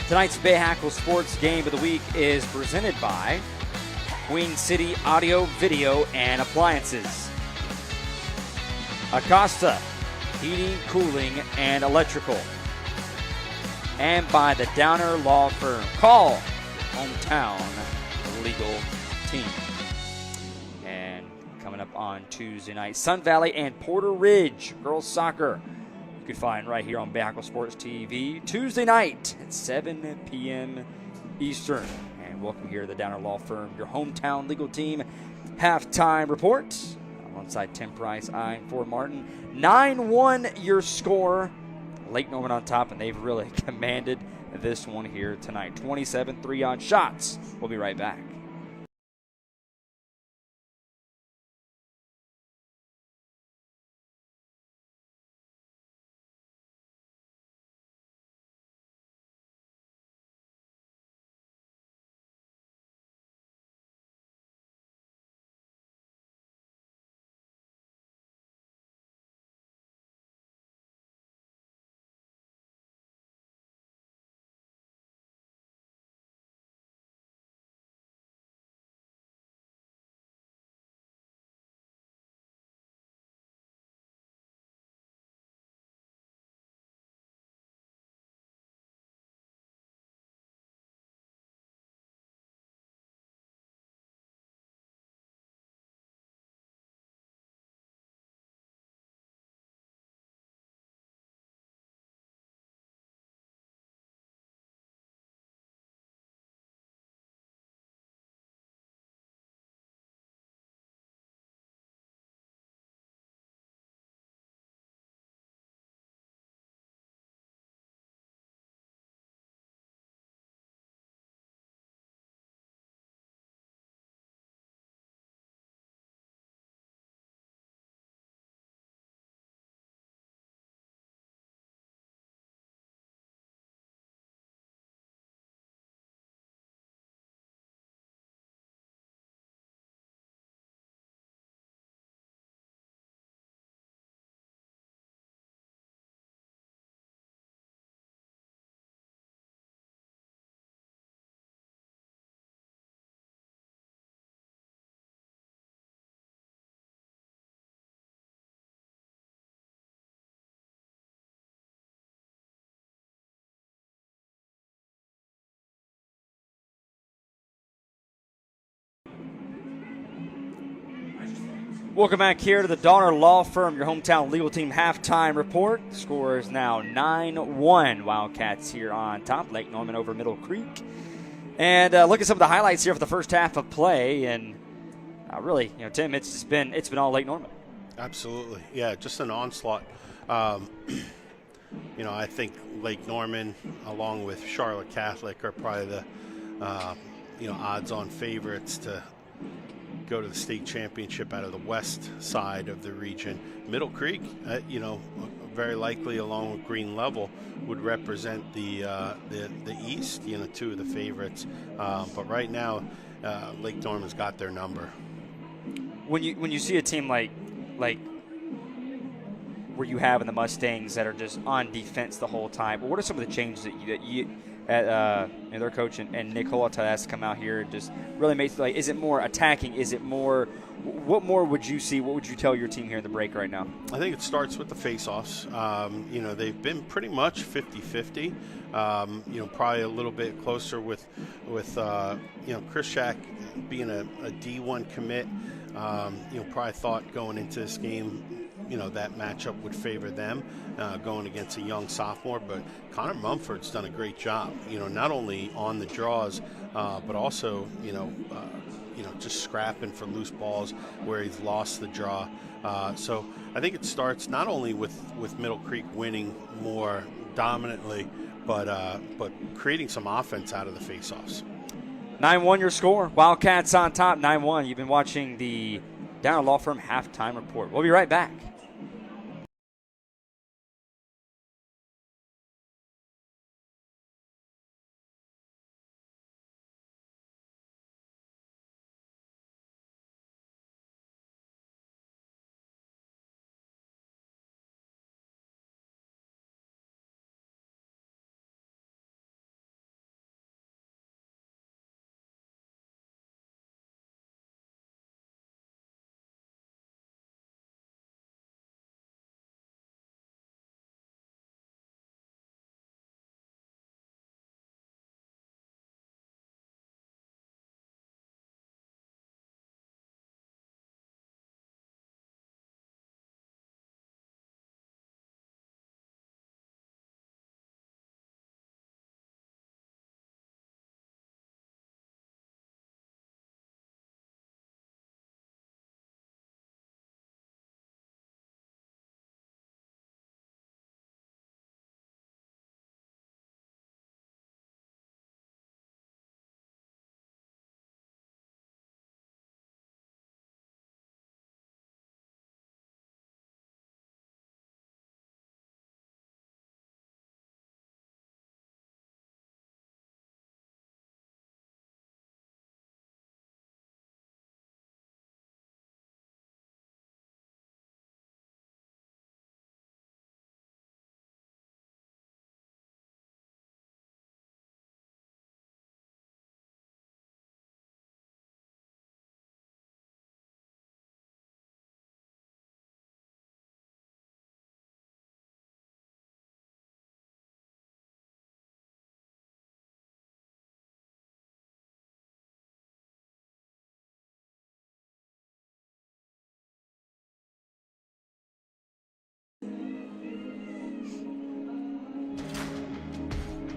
Tonight's Bay Hackle Sports Game of the Week is presented by Queen City Audio, Video, and Appliances, Acosta Heating, Cooling, and Electrical, and by the Downer Law Firm. Call your hometown legal team. And coming up on Tuesday night, Sun Valley and Porter Ridge girls soccer. You can find right here on Bay Hackle Sports TV Tuesday night at 7 p.m. Eastern. And welcome here to the Downer Law Firm, your hometown legal team halftime report. Alongside Tim Price, I'm Ford Martin. 9-1 your score. Lake Norman on top, and they've really commanded this one here tonight. 27 3-on shots. We'll be right back. Welcome back here to the Downer Law Firm, your hometown legal team halftime report. The score is now 9-1. Wildcats here on top. Lake Norman over Middle Creek. And look at some of the highlights here for the first half of play. And really, Tim, it's been all Lake Norman. Absolutely. Yeah, just an onslaught. I think Lake Norman, along with Charlotte Catholic, are probably the, odds-on favorites to go to the state championship out of the west side of the region. Middle Creek, very likely along with Green Level would represent the east, two of the favorites. But right now, Lake Norman's got their number. When you see a team like where you have in the Mustangs that are just on defense the whole time, what are some of the changes that you their coach and Nick Holata has to come out here and just really make, is it more attacking? Is it more, what more would you see? What would you tell your team here in the break right now? I think it starts with the face-offs. They've been pretty much 50-50. Probably a little bit closer with Chris Shack being a D1 commit. Probably thought going into this game, that matchup would favor them going against a young sophomore. But Connor Mumford's done a great job, not only on the draws, but also, just scrapping for loose balls where he's lost the draw. So I think it starts not only with Middle Creek winning more dominantly, but creating some offense out of the faceoffs. 9-1 your score. Wildcats on top, 9-1. You've been watching the Downer Law Firm halftime report. We'll be right back.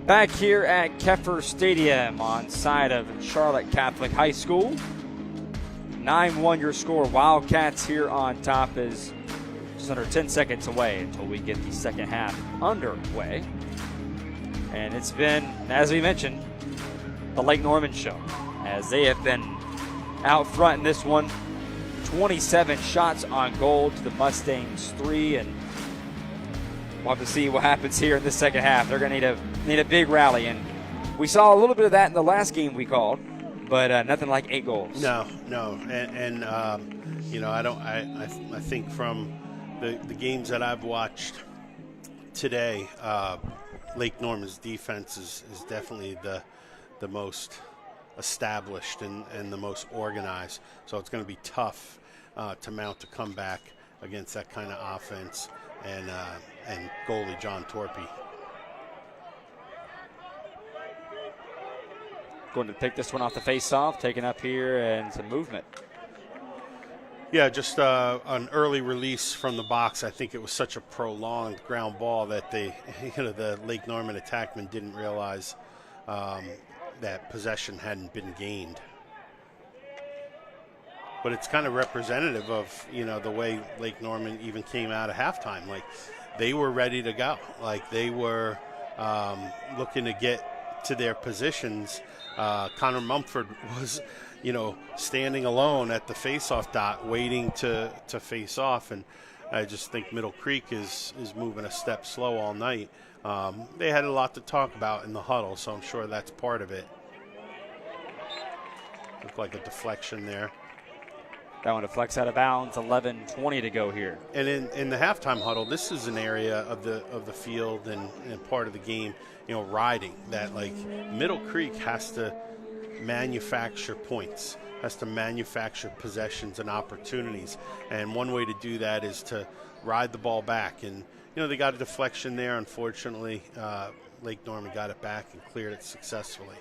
Back here at Keffer Stadium on side of Charlotte Catholic High School. 9-1 your score. Wildcats here on top is just under 10 seconds away until we get the second half underway. And it's been, as we mentioned, the Lake Norman show, as they have been out front in this one. 27 shots on goal to the Mustangs 3, and we'll have to see what happens here in the second half. They're going to need a big rally, and we saw a little bit of that in the last game we called, but nothing like 8 goals. No, and you know, I think from the games that I've watched today, Lake Norman's defense is definitely the most established and the most organized. So it's going to be tough to mount a comeback against that kind of offense and goalie John Torpy. Going to pick this one off the face-off, taken up here, and some movement. Yeah, just an early release from the box. I think it was such a prolonged ground ball that the Lake Norman attackman didn't realize that possession hadn't been gained. But it's kind of representative of, the way Lake Norman even came out of halftime. Like, they were ready to go. Like, they were looking to get to their positions. Connor Mumford was, standing alone at the face-off dot, waiting to face off. And I just think Middle Creek is moving a step slow all night. They had a lot to talk about in the huddle, so I'm sure that's part of it. Looked like a deflection there. That one deflects out of bounds. 11:20 to go here. And in the halftime huddle, this is an area of the field and part of the game, riding that, like, Middle Creek has to manufacture points, has to manufacture possessions and opportunities. And one way to do that is to ride the ball back. And, they got a deflection there. Unfortunately, Lake Norman got it back and cleared it successfully.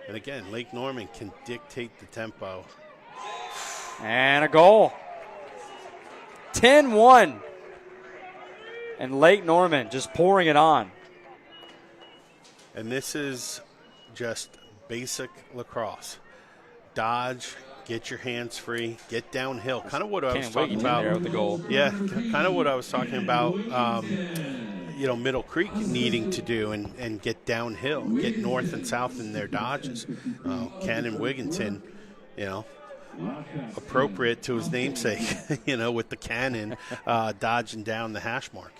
And again, Lake Norman can dictate the tempo. And a goal. 10-1. And Lake Norman just pouring it on. And this is just basic lacrosse. Dodge, get your hands free, get downhill. Kind of what I was talking about. There with the goal. Yeah, kind of what I was talking about, Middle Creek needing to do and get downhill, get north and south in their dodges. Ken and Wigginton, appropriate to his namesake, with the cannon dodging down the hash mark.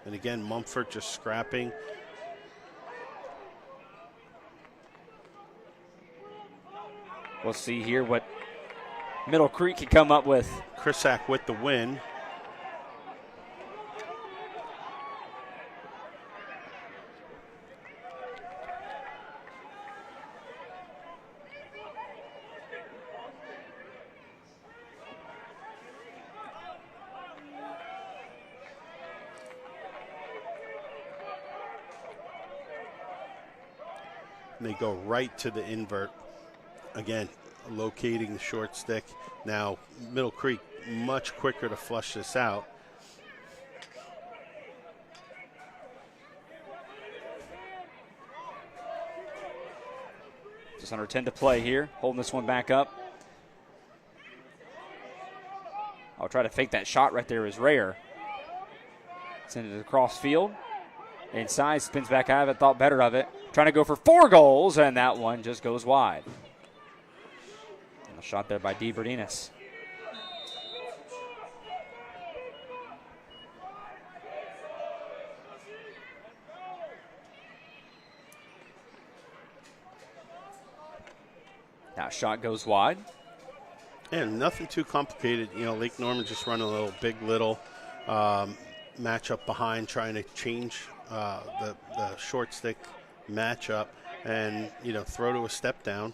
And again, Mumford just scrapping. We'll see here what Middle Creek can come up with. Krisak with the win. They go right to the invert. Again, locating the short stick. Now, Middle Creek much quicker to flush this out. Just under 10 to play here. Holding this one back up. I'll try to fake that shot right there is rare. Send it across field. Inside, spins back out of it, thought better of it. Trying to go for 4 goals, and that one just goes wide. And a shot there by DeBerdinas. That shot goes wide. And nothing too complicated. Lake Norman just running a little big little matchup behind, trying to change the short stick matchup and, throw to a step down.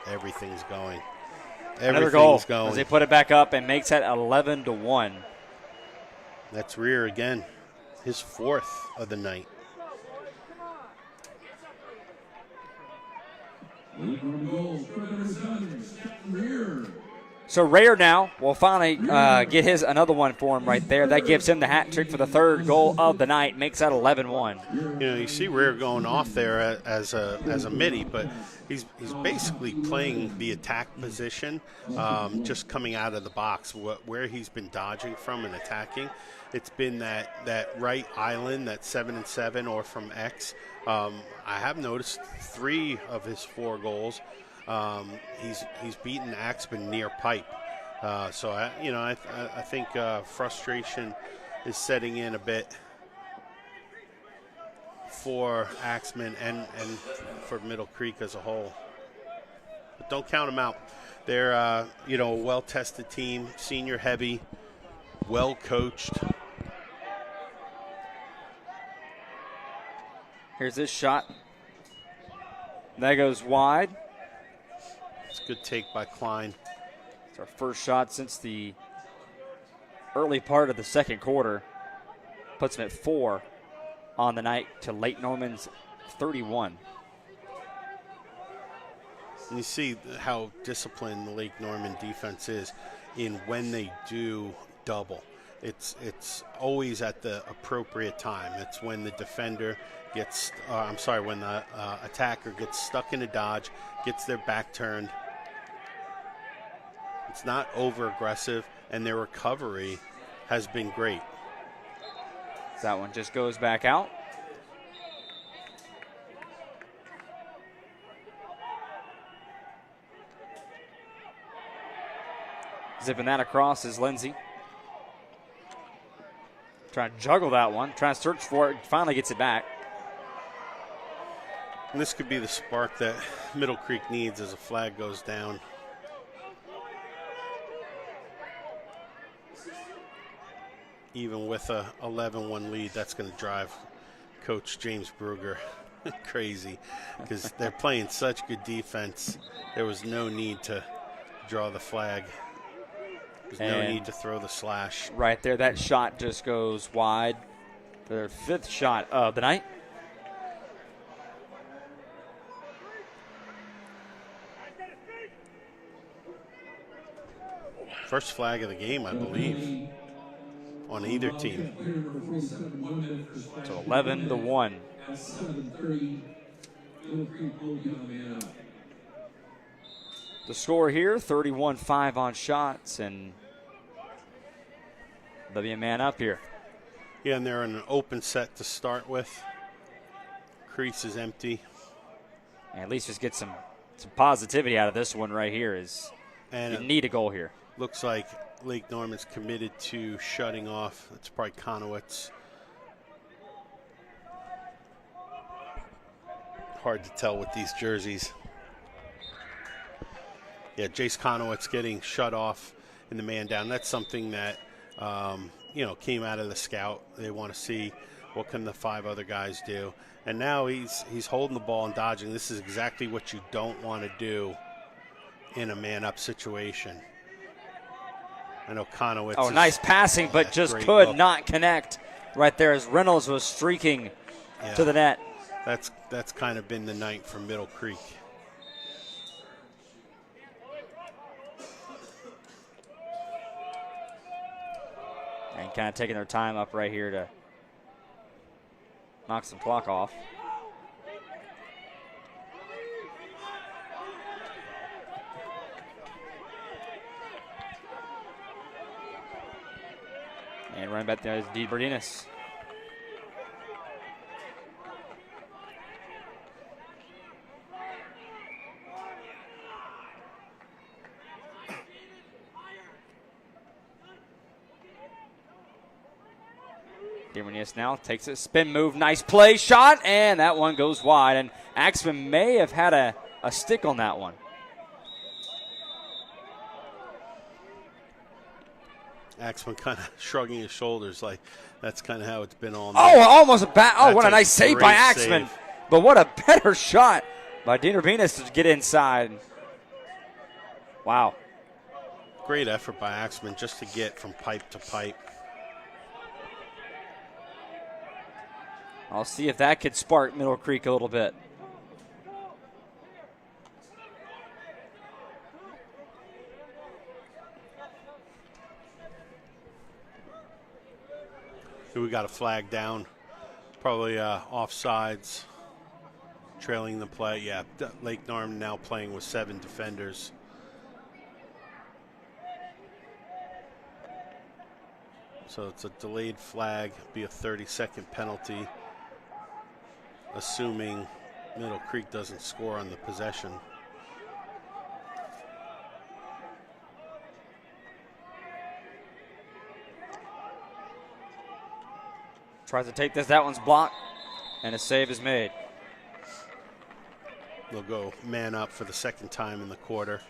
Everything's going. Another goal as they put it back up and makes that 11-1. That's Rear again, his 4th of the night. Late Norman goal, scored by number 7, Rear. So Rare now will finally get his another one for him right there. That gives him the hat trick for the third goal of the night. Makes that 11-1. You see Rear going off there as a midi, but he's basically playing the attack position, just coming out of the box. Where he's been dodging from and attacking, it's been that right island, that 7-7 or from X. I have noticed 3 of his 4 goals. He's beaten Axman near pipe, so I think frustration is setting in a bit for Axman and for Middle Creek as a whole. But don't count them out. They're a well-tested team, senior heavy, well coached. Here's this shot. That goes wide. It's a good take by Klein. It's our first shot since the early part of the second quarter. Puts him at 4 on the night to Lake Norman's 31. And you see how disciplined the Lake Norman defense is in when they do double. It's always at the appropriate time. It's when the defender when the attacker gets stuck in a dodge, gets their back turned. It's not over aggressive, and their recovery has been great. That one just goes back out. Zipping that across is Lindsay. Trying to juggle that one, trying to search for it, finally gets it back. And this could be the spark that Middle Creek needs as a flag goes down. Even with a 11-1 lead, that's going to drive Coach James Bruger crazy because they're playing such good defense. There was no need to draw the flag. There's no need to throw the slash. Right there, that shot just goes wide. Their 5th shot of the night. First flag of the game, I believe, on either team. So 11-1. The score here, 31-5 on shots, and they'll be a man up here. Yeah, and they're in an open set to start with. Crease is empty. And at least just get some positivity out of this one right here. You need a goal here. Looks like Lake Norman's committed to shutting off. It's probably Conowitz. Hard to tell with these jerseys. Yeah, Jace Conowitz getting shut off in the man down. That's something that came out of the scout. They want to see what can the 5 other guys do. And now he's holding the ball and dodging. This is exactly what you don't want to do in a man-up situation. I know Conowitz. Oh, nice passing, but just could not connect right there as Reynolds was streaking to the net. That's kind of been the night for Middle Creek. And kind of taking their time up right here to knock some clock off. And running back there is D. Berdinas. Berdinas now takes a spin move, nice play, shot, and that one goes wide. And Axman may have had a stick on that one. Axman kind of shrugging his shoulders like that's kind of how it's been all night. Oh, almost a bat. Oh, that's what a nice save by Axman. Save. But what a better shot by Dina Venus to get inside. Wow. Great effort by Axman just to get from pipe to pipe. I'll see if that could spark Middle Creek a little bit. We got a flag down, probably offsides, trailing the play. Yeah, Lake Norman now playing with 7 defenders. So it's a delayed flag, be a 30-second penalty, assuming Middle Creek doesn't score on the possession. Tries to take this. That one's blocked, and a save is made. They'll go man up for the second time in the quarter.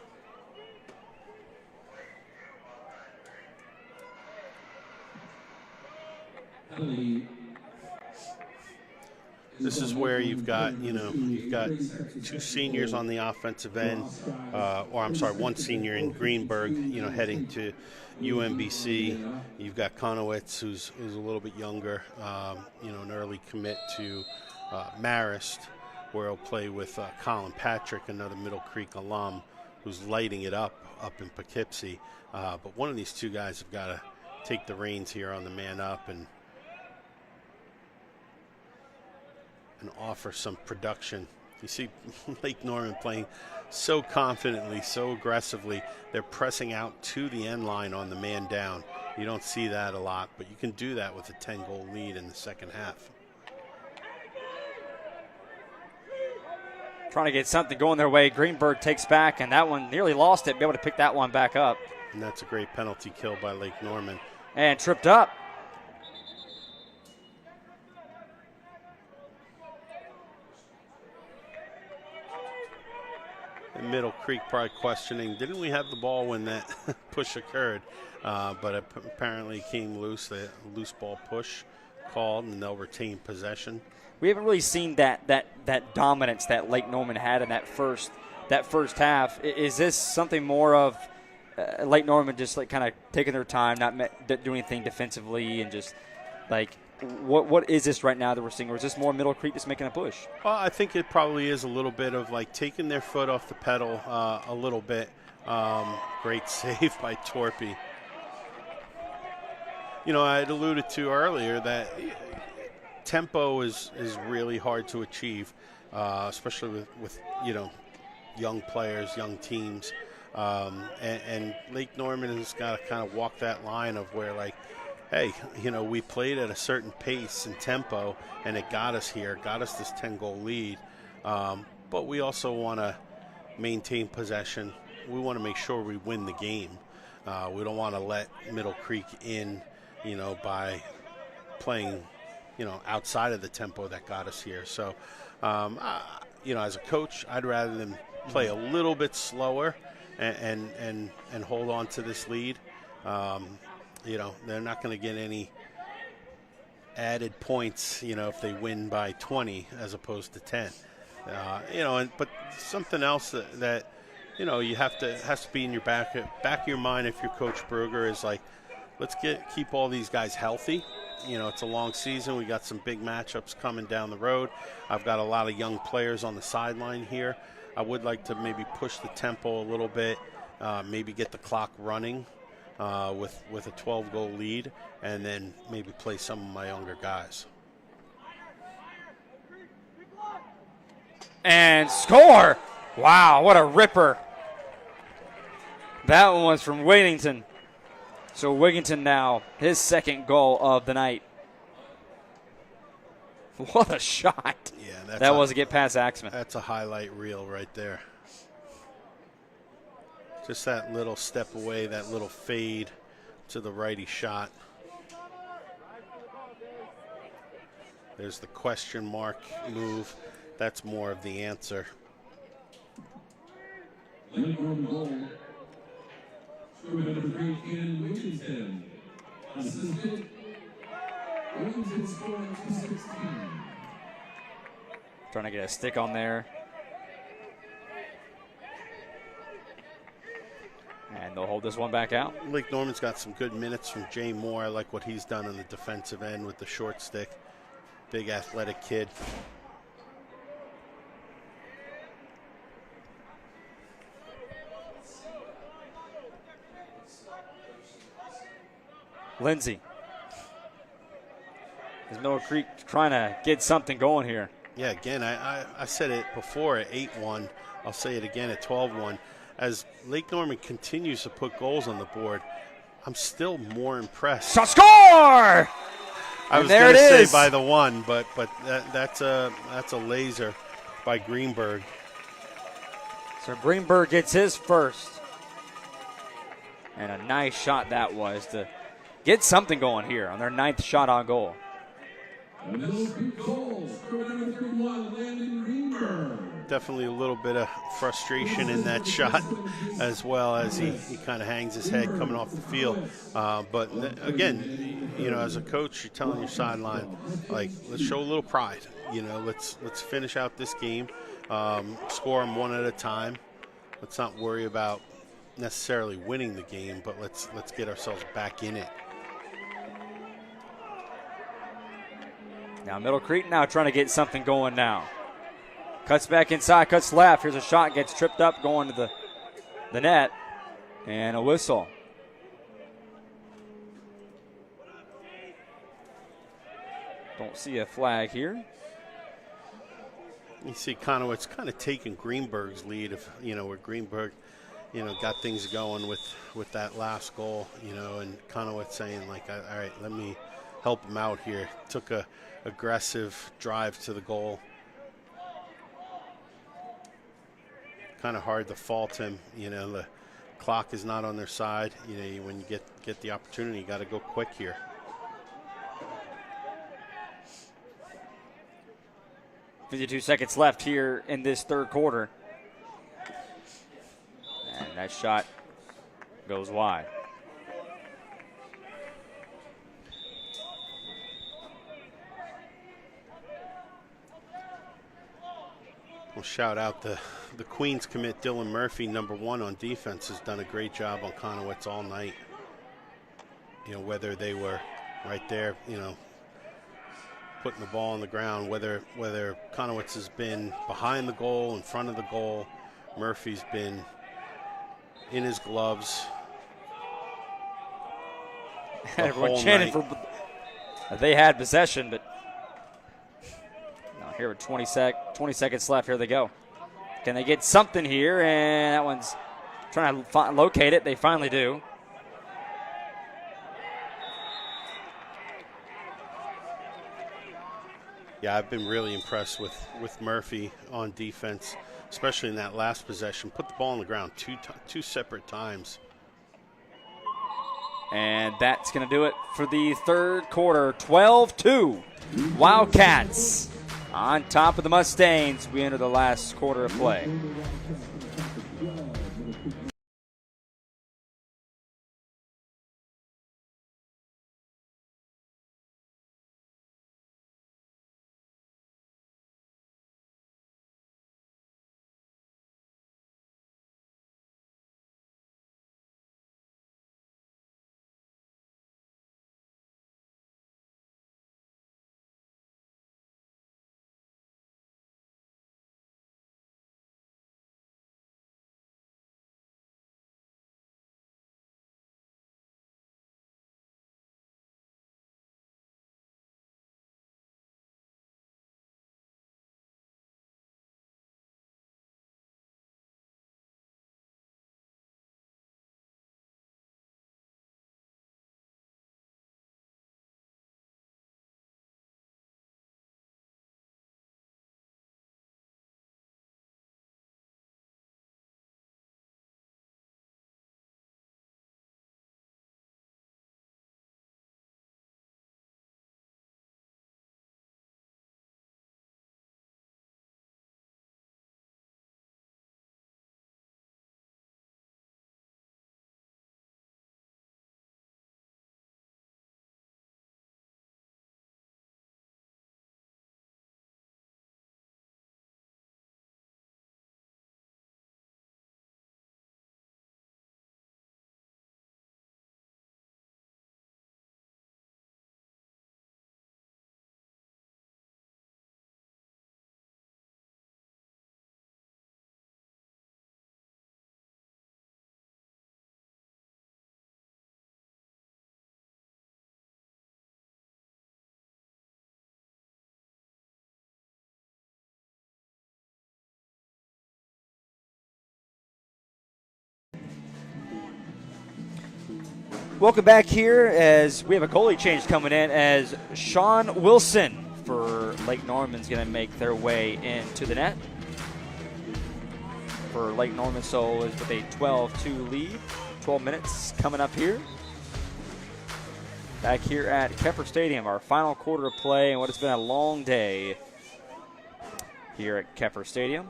This is where you've got, you've got 2 seniors on the offensive end, or I'm sorry, 1 senior in Greenberg, heading to UMBC. You've got Conowitz, who's a little bit younger, an early commit to Marist, where he'll play with Colin Patrick, another Middle Creek alum, who's lighting it up in Poughkeepsie. But one of these 2 guys have got to take the reins here on the man up and offer some production. You see Lake Norman playing so confidently, so aggressively. They're pressing out to the end line on the man down. You don't see that a lot, but you can do that with a 10-goal lead in the second half. Trying to get something going their way. Greenberg takes back, and that one nearly lost it. Be able to pick that one back up. And that's a great penalty kill by Lake Norman. And tripped up. And Middle Creek probably questioning, didn't we have the ball when that push occurred? But apparently came loose, the loose ball push called, and they'll retain possession. We haven't really seen that dominance that Lake Norman had in that first half. Is this something more of Lake Norman just like kind of taking their time, not doing anything defensively, and just like what is this right now that we're seeing, or is this more Middle Creek just making a push? Well, I think it probably is a little bit of like taking their foot off the pedal a little bit. Great save by Torpy. I had alluded to earlier that tempo is really hard to achieve, especially with young players, young teams. And Lake Norman has got to kind of walk that line of where, like, hey, we played at a certain pace and tempo, and it got us here, got us this 10-goal lead. But we also want to maintain possession. We want to make sure we win the game. We don't want to let Middle Creek in, by playing, outside of the tempo that got us here. So, as a coach, I'd rather them play a little bit slower and hold on to this lead. They're not going to get any added points, if they win by 20 as opposed to 10. But something else that you has to be in your back of your mind if you're Coach Brugger is like, let's keep all these guys healthy. It's a long season. We got some big matchups coming down the road. I've got a lot of young players on the sideline here. I would like to maybe push the tempo a little bit, maybe get the clock running with a 12-goal lead, and then maybe play some of my younger guys. And score! Wow, what a ripper. That one was from Wigington. So Wigington now, his 2nd goal of the night. What a shot. Yeah, that was to get past Axman. That's a highlight reel right there. Just that little step away, that little fade to the righty shot. There's the question mark move. That's more of the answer. Trying to get a stick on there. And they'll hold this one back out. Lake Norman's got some good minutes from Jay Moore. I like what he's done on the defensive end with the short stick. Big athletic kid. Lindsay Is Middle Creek trying to get something going here? Yeah, again, I said it before at 8-1. I'll say it again at 12-1. As Lake Norman continues to put goals on the board, I'm still more impressed. Shot score! I And was there going to it say is. by the one, but that's a laser by Greenberg. So Greenberg gets his first. And a nice shot that was to get something going here on their 9th shot on goal. And Middle Creek goal, scored number 31, Landon Greenberg. Definitely a little bit of frustration in that shot, as well as he kind of hangs his head coming off the field. But again, as a coach, you're telling your sideline, like, let's show a little pride. Let's finish out this game, score them one at a time. Let's not worry about necessarily winning the game, but let's get ourselves back in it. Now Middle Creek now trying to get something going now. Cuts back inside, cuts left. Here's a shot, gets tripped up going to the net. And a whistle. Don't see a flag here. You see Conowitz kind of taking Greenberg's lead, where Greenberg, got things going with that last goal, and Conowitz saying, like, all right, let me help him out here. Took a aggressive drive to the goal. Kind of hard to fault him. The clock is not on their side. When you get the opportunity, you got to go quick here. .52 seconds left here in this third quarter. And that shot goes wide. We'll shout out the Queens commit, Dylan Murphy, number 1 on defense, has done a great job on Conowitz all night. Whether they were right there, putting the ball on the ground, whether Conowitz has been behind the goal, in front of the goal, Murphy's been in his gloves. Everyone chanted for they had possession, but now here with 20 seconds left, here they go. Can they get something here? And that one's trying to locate it. They finally do. Yeah, I've been really impressed with Murphy on defense, especially in that last possession. Put the ball on the ground two separate times. And that's going to do it for the third quarter. 12-2. Wildcats on top of the Mustangs. We enter the last quarter of play. Welcome back here as we have a goalie change coming in as Sean Wilson for Lake Norman's going to make their way into the net. For Lake Norman, so is with a 12-2 lead. 12 minutes coming up here. Back here at Keffer Stadium, our final quarter of play and what has been a long day here at Keffer Stadium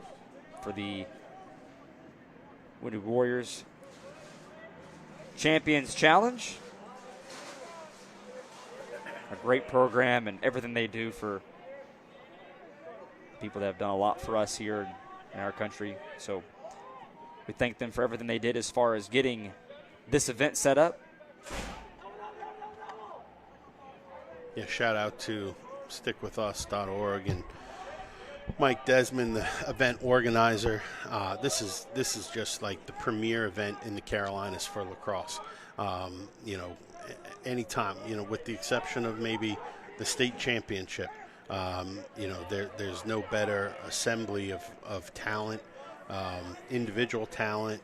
for the Wounded Warriors Champions Challenge. A great program and everything they do for people that have done a lot for us here in our country. So we thank them for everything they did as far as getting this event set up. Yeah, shout out to stickwithus.org and Mike Desmond, the event organizer. This is just like the premier event in the Carolinas for lacrosse. Anytime, with the exception of maybe the state championship, there's no better assembly of talent, individual talent,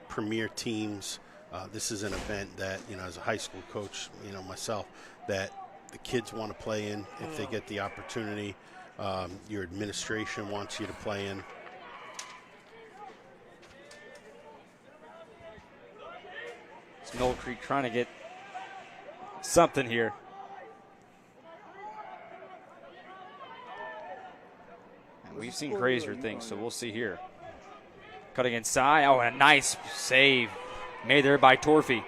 premier teams. This is an event that, as a high school coach, myself, that the kids want to play in if they get the opportunity. Your administration wants you to play in. It's Mill Creek trying to get something here. And we've seen crazier things, so we'll see here. Cutting inside. Oh, and a nice save made there by Torphy.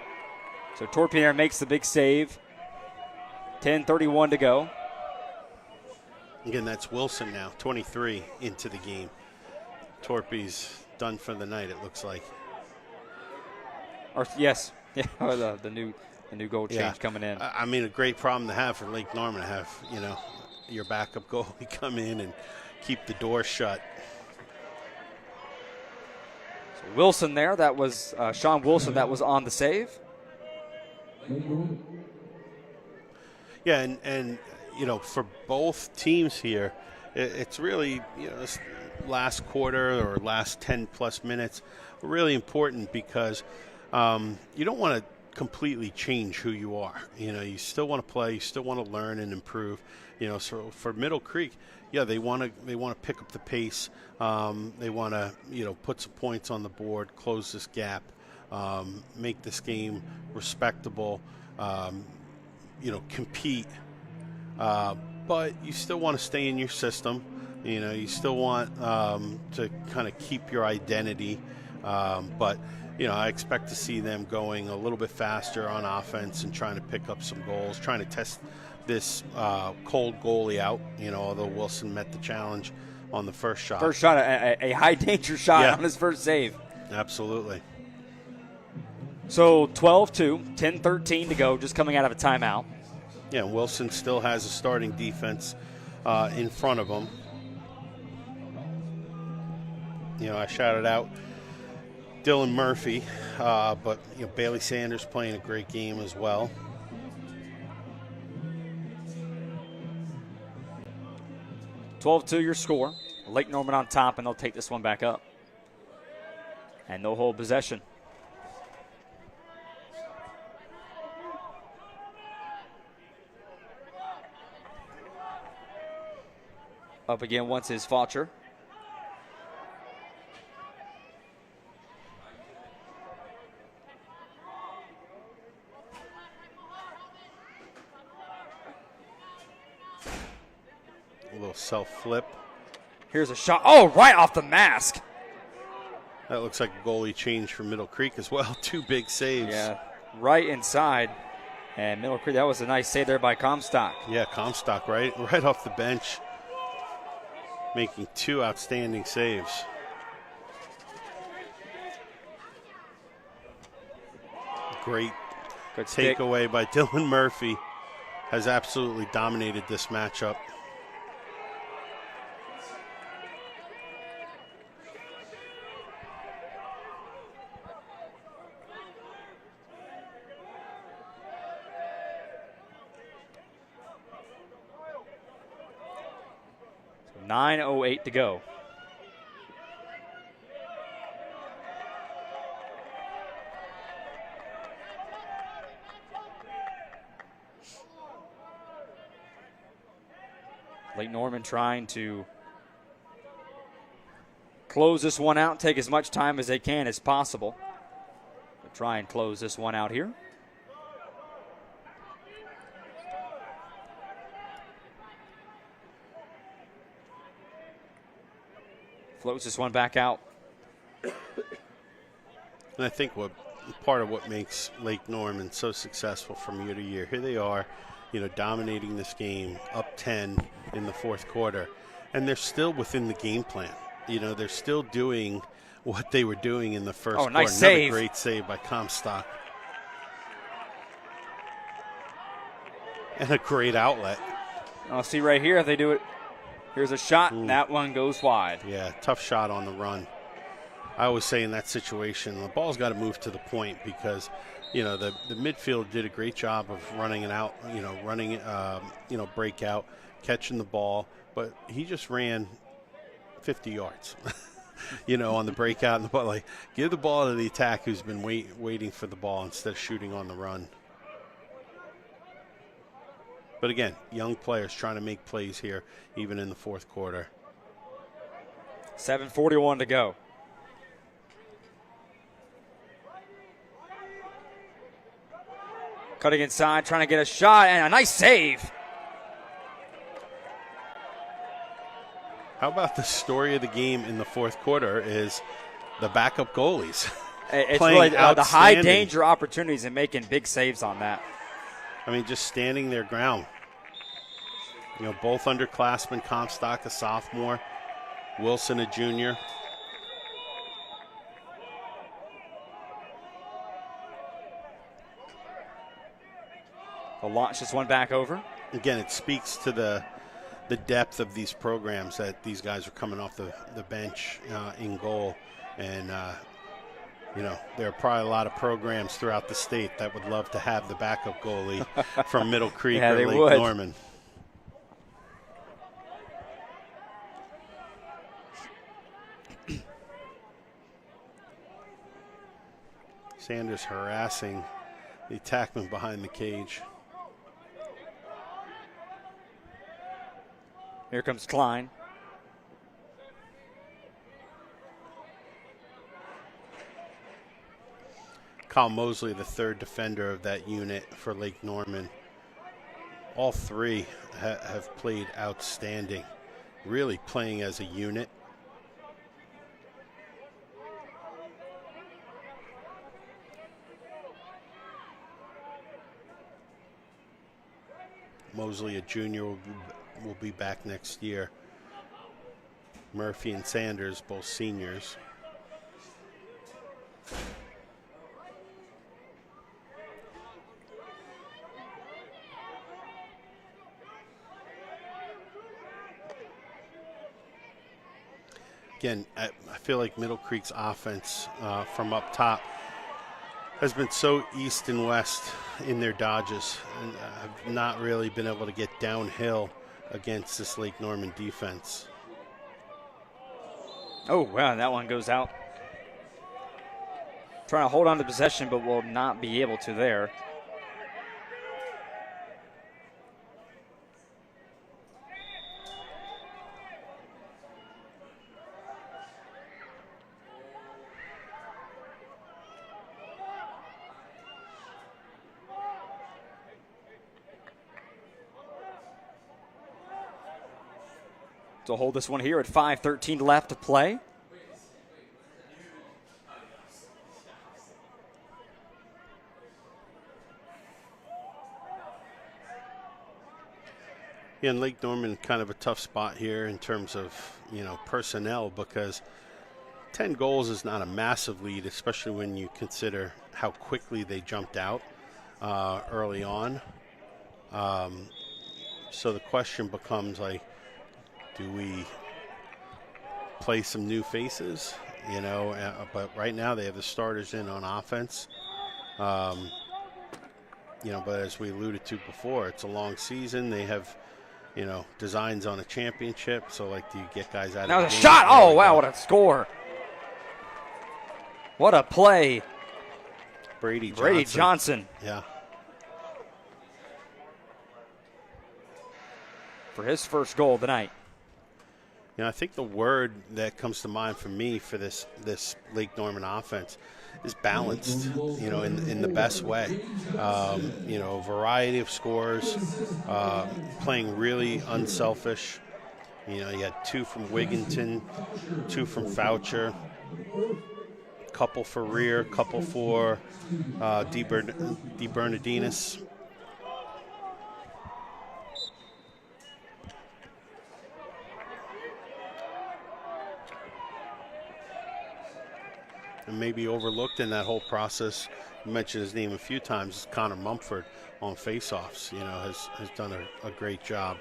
So Torphy there makes the big save. 10:31 to go. Again, that's Wilson now, 23 into the game. Torpy's done for the night, it looks like. Yes, the new goal change coming in. I mean, a great problem to have for Lake Norman to have, your backup goalie come in and keep the door shut. So Wilson there, that was Sean Wilson that was on the save. Yeah, and for both teams here, it's really, this last quarter or last 10-plus minutes really important because you don't want to completely change who you are. You still want to play, you still want to learn and improve. So for Middle Creek, they want to pick up the pace. They want to, put some points on the board, close this gap, make this game respectable, compete. But you still want to stay in your system. You still want to kind of keep your identity. But, I expect to see them going a little bit faster on offense and trying to pick up some goals, trying to test this cold goalie out, although Wilson met the challenge on the first shot. First shot, a high-danger shot on his first save. Absolutely. So 12-2, 10:13 to go, just coming out of a timeout. Yeah, Wilson still has a starting defense in front of him. I shouted out Dylan Murphy, but Bailey Sanders playing a great game as well. (12-2) your score. Lake Norman on top, and they'll take this one back up. And they'll hold possession. Up again once is Faucher. A little self-flip. Here's a shot. Oh, right off the mask. That looks like a goalie change for Middle Creek as well. Two big saves. Yeah, right inside. And Middle Creek, that was a nice save there by Comstock. Yeah, Comstock right off the bench, making two outstanding saves. Great takeaway by Dylan Murphy. Has absolutely dominated this matchup. So 9:08 to go. Lake Norman trying to close this one out, take as much time as they can as possible. But try and close this one out here. Floats this one back out. And I think part of what makes Lake Norman so successful from year to year, here they are, dominating this game, up 10 in the fourth quarter, and they're still within the game plan. They're still doing what they were doing in the first quarter. Nice save. Another great save by Comstock. And a great outlet. I'll see right here if they do it. Here's a shot, and that one goes wide. Yeah, tough shot on the run. I always say in that situation, the ball's got to move to the point because, the midfield did a great job of running it out, break out, catching the ball, but he just ran 50 yards, on the breakout and the ball. Like, give the ball to the attack who's been waiting for the ball instead of shooting on the run. But again, young players trying to make plays here, even in the fourth quarter. 7:41 to go. Cutting inside, trying to get a shot, and a nice save. How about the story of the game in the fourth quarter is the backup goalies. It's really the high danger opportunities and making big saves on that. I mean, just standing their ground. Both underclassmen, Comstock, a sophomore, Wilson, a junior. They'll launch this one back over. Again, it speaks to the depth of these programs that these guys are coming off the bench in goal. And, there are probably a lot of programs throughout the state that would love to have the backup goalie from Middle Creek yeah, or Lake would. Norman. Sanders harassing the attackman behind the cage. Here comes Klein. Kyle Mosley, the third defender of that unit for Lake Norman. All three have played outstanding, really playing as a unit. Mosley, a junior, will be back next year. Murphy and Sanders, both seniors. Again, I feel like Middle Creek's offense from up top has been so east and west in their dodges, and have not really been able to get downhill against this Lake Norman defense. Oh, wow, that one goes out. Trying to hold on to possession, but will not be able to there. To hold this one here at 5:13 left to play. Yeah, and Lake Norman kind of a tough spot here in terms of, personnel, because 10 goals is not a massive lead, especially when you consider how quickly they jumped out early on. So the question becomes, like, do we play some new faces? But right now they have the starters in on offense. But as we alluded to before, it's a long season. They have, designs on a championship. So, do you get guys out now of the the game? shot. Oh, wow, what a score. What a play. Brady Johnson. Yeah. for his first goal tonight. You know, I think the word that comes to mind for me for this Lake Norman offense is balanced, you know, in the best way. You know, a variety of scores, playing really unselfish. You know, you had 2 from Wigginton, 2 from Foucher, couple for Rear, couple for De Bernardinis. And maybe overlooked in that whole process, you mentioned his name a few times, is Connor Mumford on faceoffs. You know, has done a great job.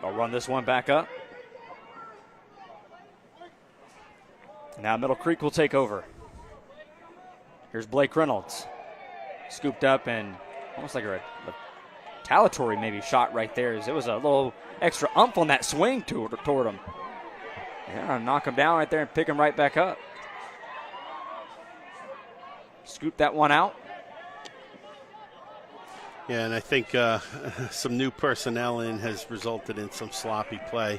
They'll run this one back up. Now Middle Creek will take over. Here's Blake Reynolds. Scooped up and almost like a retaliatory maybe shot right there. It was a little extra umph on that swing toward him. Yeah, knock him down right there and pick him right back up. Scoop that one out. Yeah, and I think some new personnel in has resulted in some sloppy play.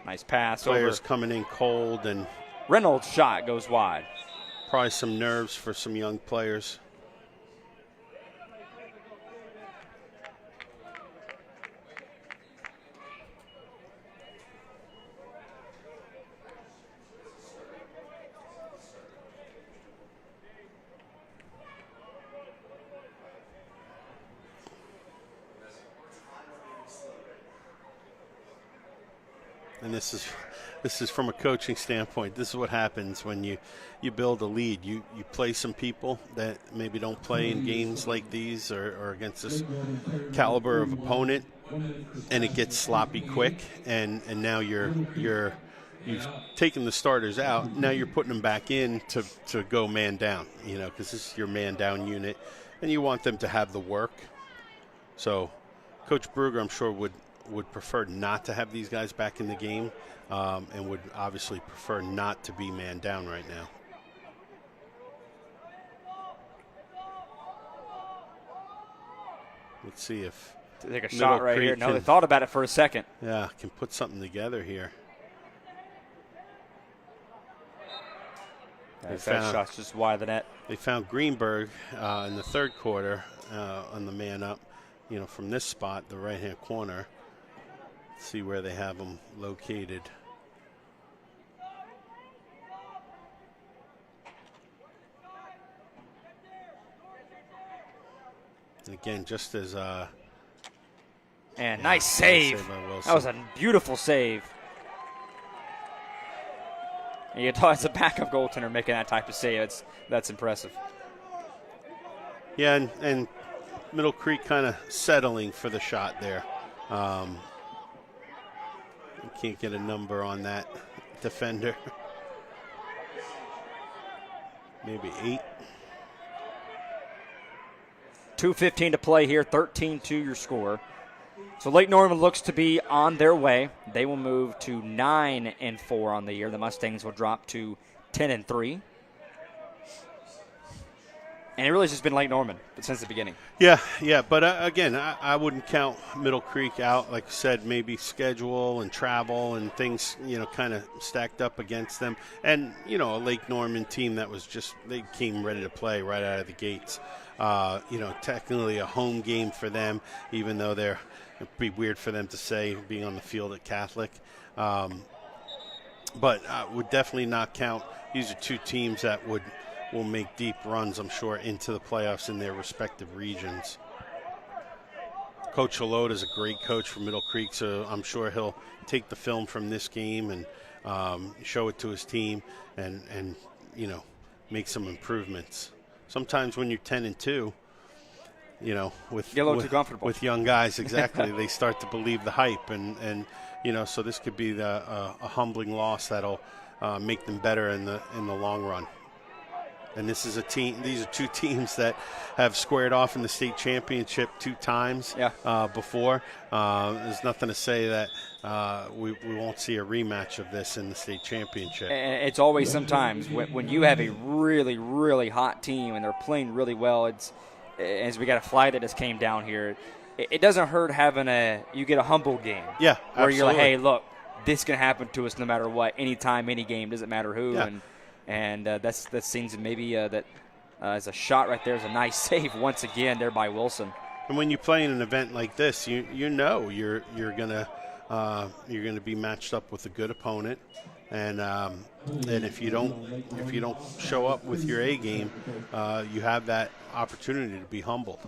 Nice pass. Players over. coming in cold, and Reynolds' shot goes wide. probably some nerves for some young players. And this is from a coaching standpoint. This is what happens when you build a lead. You play some people that maybe don't play in games like these or against this caliber of opponent, and it gets sloppy quick. And now you've taken the starters out. Now you're putting them back in to go man down. You know, because this is your man down unit, and you want them to have the work. So, Coach Brugger, I'm sure would prefer not to have these guys back in the game, and would obviously prefer not to be man down right now. Let's see if take a shot right here. No, they thought about it for a second. Yeah, can put something together here. That shot's just wide of the net. They found Greenberg in the third quarter on the man up, you know, from this spot, the right-hand corner. See where they have them located. And again, just as and nice save. That was a beautiful save. And you thought it's a backup goaltender making that type of save. That's impressive. Yeah, and Middle Creek kind of settling for the shot there. You can't get a number on that defender. Maybe 8. 2:15 to play here, 13-2 your score. So Lake Norman looks to be on their way. They will move to 9-4 on the year. The Mustangs will drop to 10-3. And it really has just been Lake Norman since the beginning. Yeah, but again, I wouldn't count Middle Creek out. Like I said, maybe schedule and travel and things, you know, kind of stacked up against them. And, you know, a Lake Norman team that was just, they came ready to play right out of the gates. You know, technically a home game for them, even though it'd be weird for them to say being on the field at Catholic. But I would definitely not count. These are two teams that will make deep runs, I'm sure, into the playoffs in their respective regions. Coach Halot is a great coach for Middle Creek, so I'm sure he'll take the film from this game and show it to his team and you know, make some improvements. Sometimes when you're 10-2, you know, with young guys, exactly, they start to believe the hype, and you know, so this could be a humbling loss that'll make them better in the long run. And this is a team. These are two teams that have squared off in the state championship 2 times before. There's nothing to say that we won't see a rematch of this in the state championship. And it's always sometimes when you have a really, really hot team and they're playing really well. It's as we got a flag that just came down here. It doesn't hurt having you get a humble game. Yeah, where absolutely. You're like, hey, look, this can happen to us no matter what, anytime, any game, doesn't matter who. Yeah. And that seems maybe that as a shot right there is a nice save once again there by Wilson. And when you play in an event like this, you know you're gonna be matched up with a good opponent, and if you don't show up with your A game, you have that opportunity to be humbled.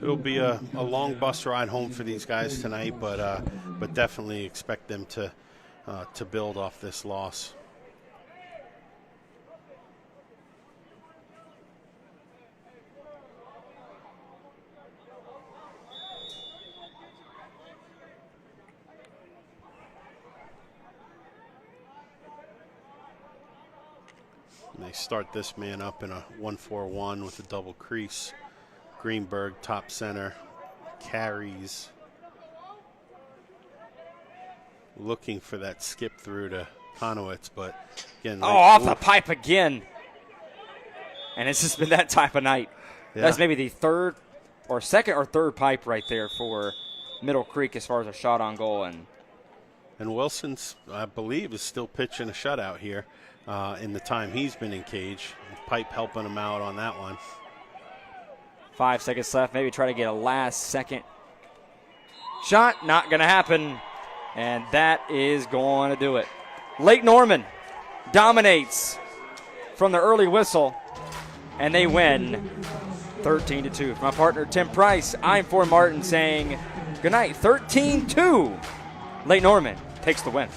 It'll be a long bus ride home for these guys tonight, but definitely expect them to build off this loss. And they start this man up in a 1-4-1 with a double crease. Greenberg, top center, carries. Looking for that skip through to Conowitz, but again. Off the pipe again. And it's just been that type of night. Yeah. That's maybe the second or third pipe right there for Middle Creek as far as a shot on goal. And Wilson's, I believe, is still pitching a shutout here in the time he's been in cage. Pipe helping him out on that one. 5 seconds left. Maybe try to get a last-second shot. Not going to happen. And that is going to do it. Lake Norman dominates from the early whistle, and they win 13-2. For my partner, Tim Price, I'm Ford Martin saying good night. 13-2. Lake Norman takes the win.